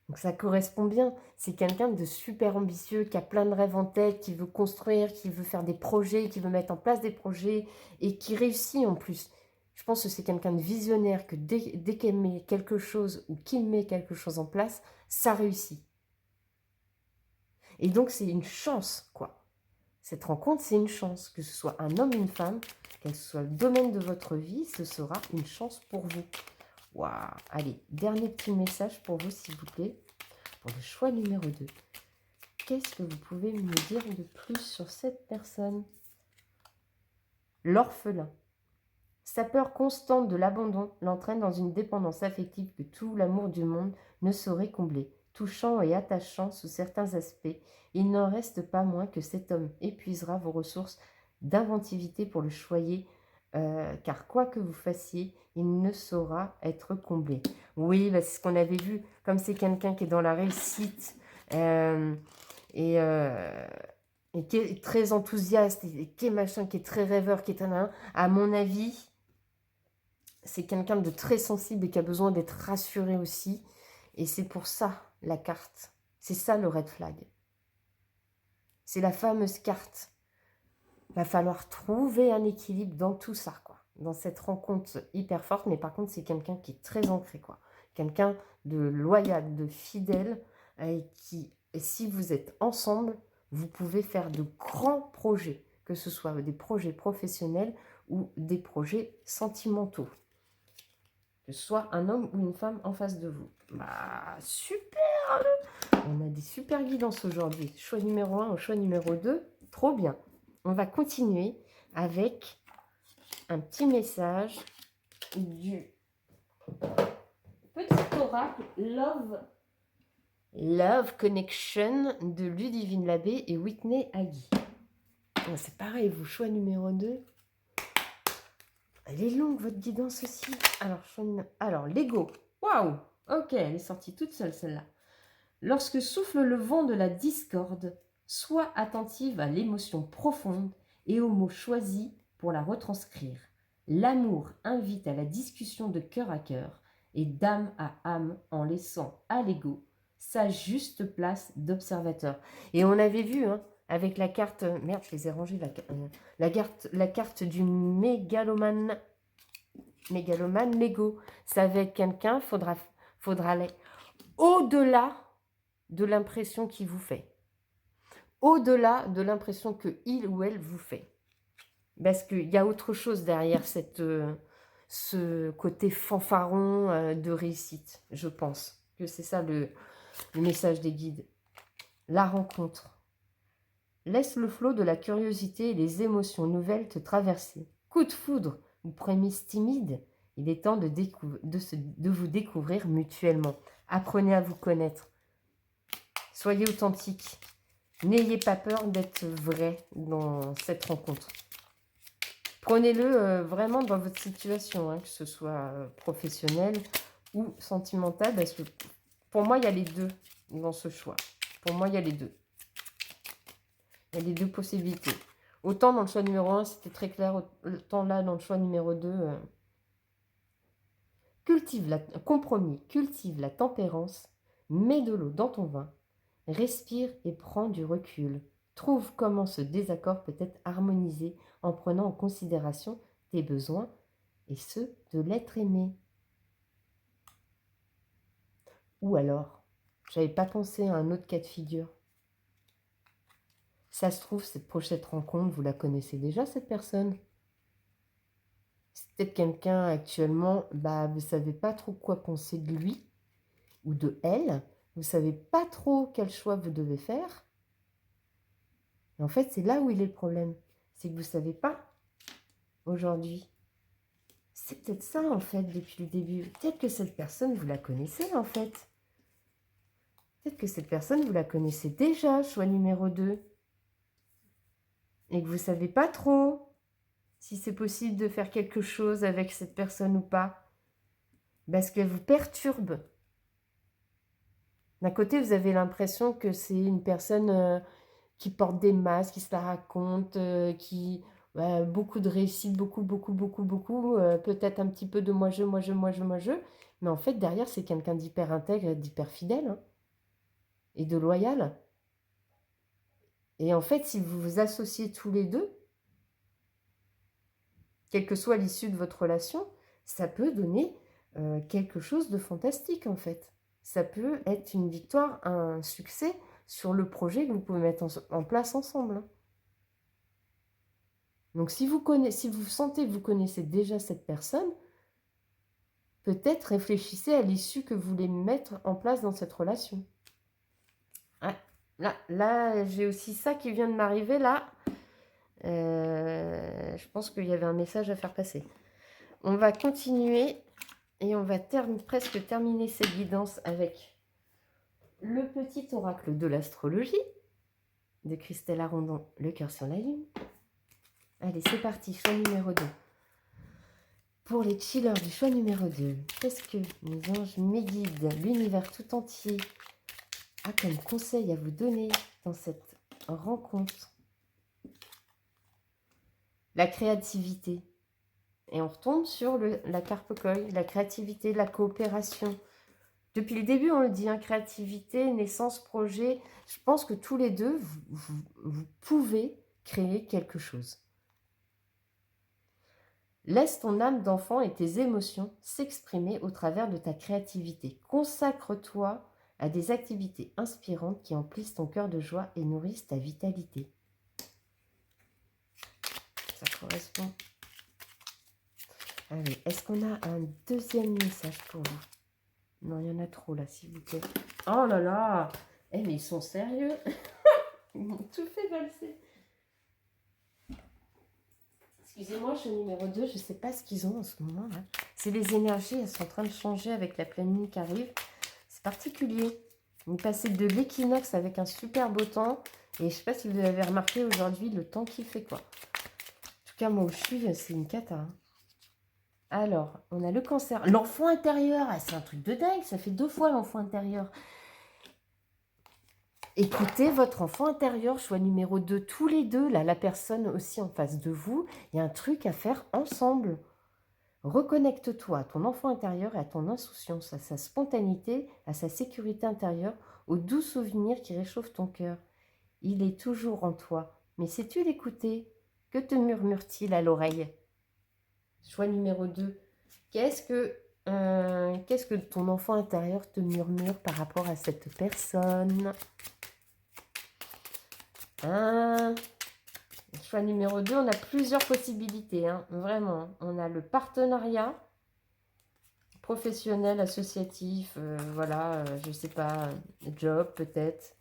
Donc ça correspond bien. C'est quelqu'un de super ambitieux, qui a plein de rêves en tête, qui veut construire, qui veut faire des projets, qui veut mettre en place des projets et qui réussit en plus. Je pense que c'est quelqu'un de visionnaire, que dès qu'il met quelque chose ou qu'il met quelque chose en place, ça réussit. Et donc c'est une chance, quoi. Cette rencontre, c'est une chance. Que ce soit un homme ou une femme, quel que soit le domaine de votre vie, ce sera une chance pour vous. Waouh. Allez, dernier petit message pour vous, s'il vous plaît. Pour le choix numéro 2. Qu'est-ce que vous pouvez me dire de plus sur cette personne? L'orphelin. Sa peur constante de l'abandon l'entraîne dans une dépendance affective que tout l'amour du monde ne saurait combler. Touchant et attachant sous certains aspects, il n'en reste pas moins que cet homme épuisera vos ressources d'inventivité pour le choyer, car quoi que vous fassiez, il ne saura être comblé. Oui, bah, c'est ce qu'on avait vu, comme c'est quelqu'un qui est dans la réussite et qui est très enthousiaste, et qui est machin, qui est très rêveur, qui est à mon avis, c'est quelqu'un de très sensible et qui a besoin d'être rassuré aussi. Et c'est pour ça, la carte. C'est ça, le red flag. C'est la fameuse carte. Il va falloir trouver un équilibre dans tout ça, quoi. Dans cette rencontre hyper forte. Mais par contre, c'est quelqu'un qui est très ancré, quoi. Quelqu'un de loyal, de fidèle. Et qui, si vous êtes ensemble, vous pouvez faire de grands projets. Que ce soit des projets professionnels ou des projets sentimentaux. Que ce soit un homme ou une femme en face de vous. Bah, super! On a des super guidances aujourd'hui. Choix numéro 1 au choix numéro 2. Trop bien. On va continuer avec un petit message du petit oracle Love Connection de Ludivine Labbé et Whitney Agui. C'est pareil, vous, choix numéro 2. Elle est longue, votre guidance aussi. Alors l'ego. Waouh! Ok, elle est sortie toute seule, celle-là. Lorsque souffle le vent de la discorde, sois attentive à l'émotion profonde et aux mots choisis pour la retranscrire. L'amour invite à la discussion de cœur à cœur et d'âme à âme en laissant à l'ego sa juste place d'observateur. Et on avait vu, hein, avec la carte... Merde, je les ai rangées, la carte du mégalomane. Mégalomane, l'ego. Ça va être quelqu'un, faudra aller au-delà de l'impression qu'il vous fait. Au-delà de l'impression que il ou elle vous fait. Parce qu'il y a autre chose derrière ce côté fanfaron de réussite, je pense. Que c'est ça le message des guides. La rencontre. Laisse le flot de la curiosité et les émotions nouvelles te traverser. Coup de foudre ou prémisse timide, Il est temps de vous découvrir mutuellement. Apprenez à vous connaître. Soyez authentique. N'ayez pas peur d'être vrai dans cette rencontre. Prenez-le vraiment dans votre situation, hein, que ce soit professionnel ou sentimental, parce que pour moi, il y a les deux dans ce choix. Pour moi, il y a les deux. Il y a les deux possibilités. Autant dans le choix numéro 1, c'était très clair, autant là, dans le choix numéro 2, compromis, cultive la tempérance, mets de l'eau dans ton vin, respire et prends du recul. Trouve comment ce désaccord peut être harmonisé en prenant en considération tes besoins et ceux de l'être aimé. Ou alors, j'avais pas pensé à un autre cas de figure. Ça se trouve, cette prochaine rencontre, vous la connaissez déjà, cette personne. C'est peut-être quelqu'un actuellement, vous ne savez pas trop quoi penser de lui ou de elle. Vous ne savez pas trop quel choix vous devez faire. Et en fait, c'est là où il est le problème. C'est que vous ne savez pas aujourd'hui. C'est peut-être ça, en fait, depuis le début. Peut-être que cette personne, vous la connaissez, en fait. Peut-être que cette personne, vous la connaissez déjà, choix numéro 2. Et que vous ne savez pas trop si c'est possible de faire quelque chose avec cette personne ou pas. Parce qu'elle vous perturbe. D'un côté, vous avez l'impression que c'est une personne qui porte des masques, qui se la raconte, qui beaucoup de réussite, beaucoup, peut-être un petit peu de moi, je. Mais en fait, derrière, c'est quelqu'un d'hyper intègre et d'hyper fidèle, hein, et de loyal. Et en fait, si vous vous associez tous les deux, quelle que soit l'issue de votre relation, ça peut donner quelque chose de fantastique, en fait. Ça peut être une victoire, un succès sur le projet que vous pouvez mettre en place ensemble. Donc, si vous sentez que vous connaissez déjà cette personne, peut-être réfléchissez à l'issue que vous voulez mettre en place dans cette relation. Ouais, là j'ai aussi ça qui vient de m'arriver, là. Je pense qu'il y avait un message à faire passer. On va continuer et on va presque terminer cette guidance avec le petit oracle de l'astrologie de Christelle Arondon, le cœur sur la lune. Allez, c'est parti, choix numéro 2. Pour les chillers du choix numéro 2, qu'est-ce que mes anges, mes guides, l'univers tout entier a comme conseil à vous donner dans cette rencontre? La créativité. Et on retombe sur la carpe koi, la créativité, la coopération. Depuis le début, on le dit, hein, créativité, naissance, projet. Je pense que tous les deux, vous pouvez créer quelque chose. Laisse ton âme d'enfant et tes émotions s'exprimer au travers de ta créativité. Consacre-toi à des activités inspirantes qui emplissent ton cœur de joie et nourrissent ta vitalité. Ça correspond. Allez, est-ce qu'on a un deuxième message pour vous? Non, il y en a trop là, s'il vous plaît. Oh là là! Eh, mais ils sont sérieux. Ils m'ont tout fait valser. Excusez-moi, je suis numéro 2, je ne sais pas ce qu'ils ont en ce moment là. C'est les énergies, elles sont en train de changer avec la pleine lune qui arrive. C'est particulier. Vous passez de l'équinoxe avec un super beau temps. Et je ne sais pas si vous avez remarqué aujourd'hui le temps qu'il fait, quoi. En tout cas, moi où je suis, c'est une cata. Hein. Alors, on a le cancer. L'enfant intérieur, c'est un truc de dingue. Ça fait 2 fois l'enfant intérieur. Écoutez votre enfant intérieur, choix numéro 2, tous les deux, là, la personne aussi en face de vous, il y a un truc à faire ensemble. Reconnecte-toi à ton enfant intérieur et à ton insouciance, à sa spontanéité, à sa sécurité intérieure, aux doux souvenirs qui réchauffent ton cœur. Il est toujours en toi, mais sais-tu l'écouter? Que te murmure-t-il à l'oreille? Choix numéro 2, qu'est-ce que ton enfant intérieur te murmure par rapport à cette personne? Choix numéro 2, on a plusieurs possibilités, hein, vraiment. On a le partenariat professionnel, associatif, voilà, je ne sais pas, job peut-être.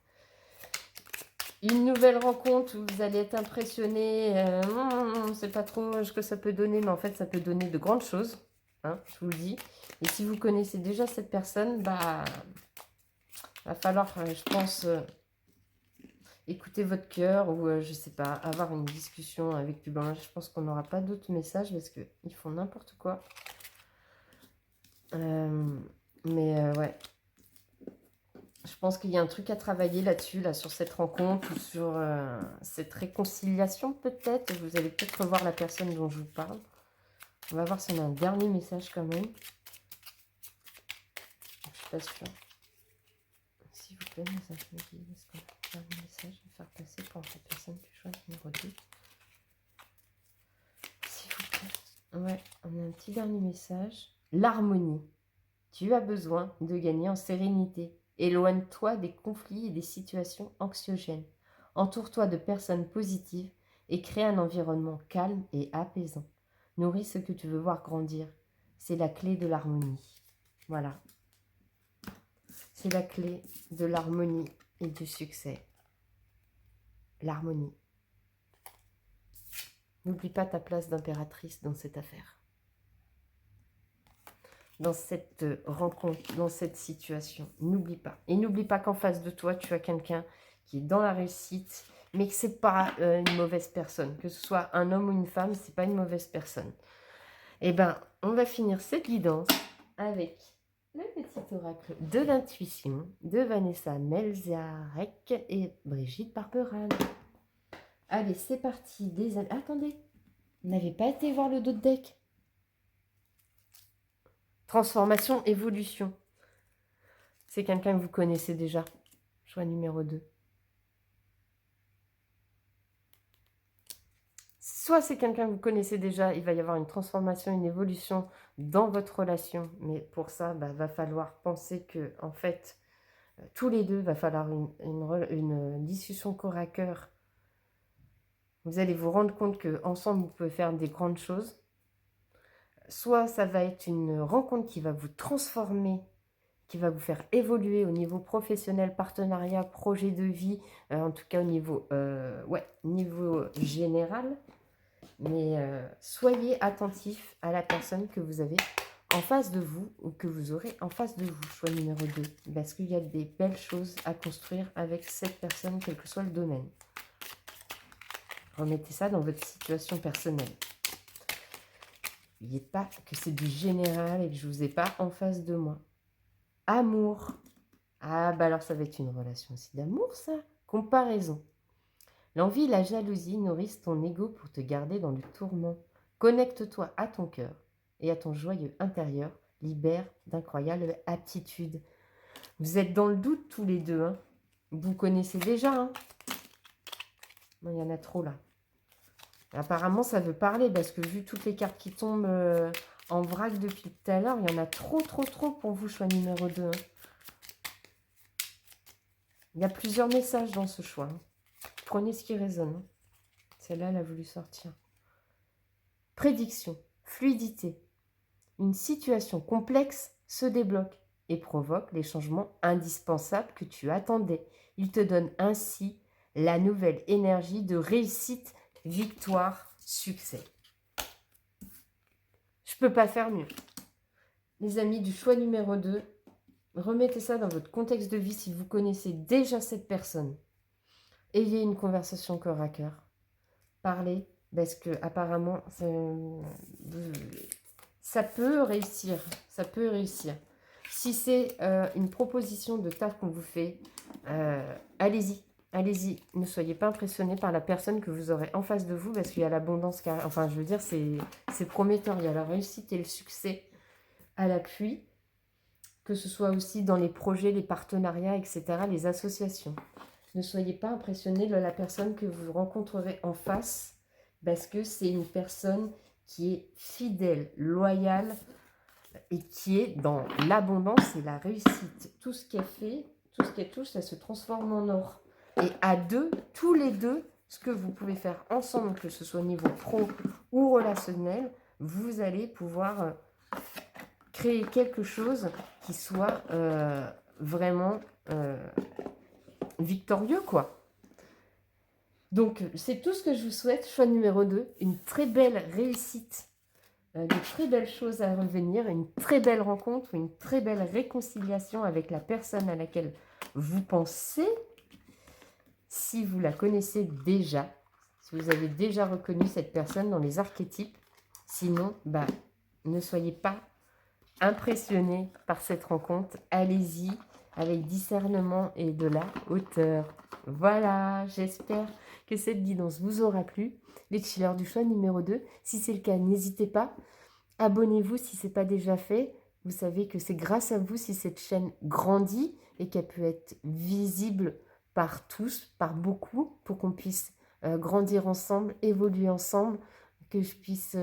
Une nouvelle rencontre où vous allez être impressionné, on ne sait pas trop ce que ça peut donner, mais en fait ça peut donner de grandes choses. hein, je vous le dis. Et si vous connaissez déjà cette personne, bah, va falloir, je pense, écouter votre cœur ou, je sais pas, avoir une discussion avec lui. Ben, je pense qu'on n'aura pas d'autres messages parce qu'ils font n'importe quoi. Mais ouais, je pense qu'il y a un truc à travailler là-dessus, là, sur cette rencontre ou sur cette réconciliation peut-être. Vous allez peut-être revoir la personne dont je vous parle. On va voir si on a un dernier message quand même. Je suis pas sûre. S'il vous plaît, message me dit, est-ce qu'on a un dernier message à faire passer pour la personne qui choisit numéro 2? S'il vous plaît. Ouais, on a un petit dernier message. L'harmonie. Tu as besoin de gagner en sérénité. Éloigne-toi des conflits et des situations anxiogènes. Entoure-toi de personnes positives et crée un environnement calme et apaisant. Nourris ce que tu veux voir grandir. C'est la clé de l'harmonie. Voilà. C'est la clé de l'harmonie et du succès. L'harmonie. N'oublie pas ta place d'impératrice dans cette affaire. Dans cette rencontre, dans cette situation. N'oublie pas. Et n'oublie pas qu'en face de toi, tu as quelqu'un qui est dans la réussite, mais que ce n'est pas une mauvaise personne. Que ce soit un homme ou une femme, ce n'est pas une mauvaise personne. Eh bien, on va finir cette guidance avec le petit oracle de l'intuition de Vanessa Melziarek et Brigitte Barberal. Allez, c'est parti. Attendez, vous n'avez pas été voir le dos de deck? Transformation, évolution. C'est quelqu'un que vous connaissez déjà. Choix numéro 2. Soit c'est quelqu'un que vous connaissez déjà, il va y avoir une transformation, une évolution dans votre relation. Mais pour ça, va falloir penser que, en fait, tous les deux, va falloir une discussion corps à cœur. Vous allez vous rendre compte qu'ensemble, vous pouvez faire des grandes choses. Soit ça va être une rencontre qui va vous transformer, qui va vous faire évoluer au niveau professionnel, partenariat, projet de vie, en tout cas au niveau, niveau général. Mais soyez attentifs à la personne que vous avez en face de vous ou que vous aurez en face de vous, choix numéro 2. Parce qu'il y a des belles choses à construire avec cette personne, quel que soit le domaine. Remettez ça dans votre situation personnelle. N'oubliez pas que c'est du général et que je ne vous ai pas en face de moi. Amour. Ah, bah alors ça va être une relation aussi d'amour, ça. Comparaison. L'envie et la jalousie nourrissent ton ego pour te garder dans le tourment. Connecte-toi à ton cœur et à ton joyeux intérieur. Libère d'incroyables aptitudes. Vous êtes dans le doute tous les deux. Hein. Vous connaissez déjà. Hein. Non, il y en a trop là. Apparemment, ça veut parler parce que vu toutes les cartes qui tombent en vrac depuis tout à l'heure, il y en a trop pour vous, choix numéro 2. Hein. Il y a plusieurs messages dans ce choix. Hein. Prenez ce qui résonne. Hein. Celle-là, elle a voulu sortir. Prédiction, fluidité. Une situation complexe se débloque et provoque les changements indispensables que tu attendais. Il te donne ainsi la nouvelle énergie de réussite, victoire, succès. Je ne peux pas faire mieux. Les amis du choix numéro 2, remettez ça dans votre contexte de vie si vous connaissez déjà cette personne. Ayez une conversation corps à cœur. Parlez, parce que apparemment ça peut réussir. Ça peut réussir. Si c'est une proposition de taf qu'on vous fait, allez-y. Allez-y, ne soyez pas impressionnés par la personne que vous aurez en face de vous, parce qu'il y a l'abondance, enfin je veux dire, c'est prometteur, il y a la réussite et le succès à l'appui, que ce soit aussi dans les projets, les partenariats, etc., les associations. Ne soyez pas impressionnés de la personne que vous rencontrerez en face, parce que c'est une personne qui est fidèle, loyale, et qui est dans l'abondance et la réussite. Tout ce qu'elle fait, tout ce qu'elle touche, ça se transforme en or. Et à deux, tous les deux, ce que vous pouvez faire ensemble, que ce soit au niveau pro ou relationnel, vous allez pouvoir créer quelque chose qui soit vraiment victorieux, quoi. Donc, c'est tout ce que je vous souhaite. Choix numéro 2, une très belle réussite de très belles choses à revenir, une très belle rencontre, une très belle réconciliation avec la personne à laquelle vous pensez, si vous la connaissez déjà, si vous avez déjà reconnu cette personne dans les archétypes. Sinon, bah, ne soyez pas impressionnés par cette rencontre. Allez-y avec discernement et de la hauteur. Voilà, j'espère que cette guidance vous aura plu. Les chillers du choix numéro 2. Si c'est le cas, n'hésitez pas. Abonnez-vous si ce n'est pas déjà fait. Vous savez que c'est grâce à vous si cette chaîne grandit et qu'elle peut être visible par tous, par beaucoup, pour qu'on puisse grandir ensemble, évoluer ensemble, que je puisse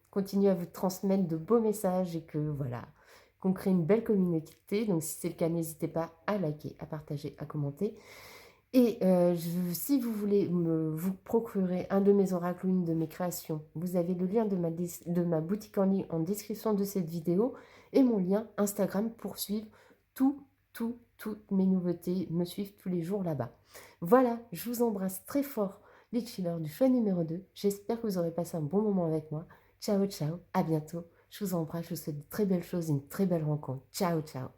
continuer à vous transmettre de beaux messages et que voilà, qu'on crée une belle communauté. Donc si c'est le cas, n'hésitez pas à liker, à partager, à commenter. Et si vous voulez vous procurer un de mes oracles ou une de mes créations, vous avez le lien de ma boutique en ligne en description de cette vidéo et mon lien Instagram pour suivre toutes mes nouveautés, me suivre tous les jours là-bas. Voilà, je vous embrasse très fort, les chillers du choix numéro 2. J'espère que vous aurez passé un bon moment avec moi. Ciao, ciao, à bientôt. Je vous embrasse, je vous souhaite de très belles choses, une très belle rencontre. Ciao, ciao.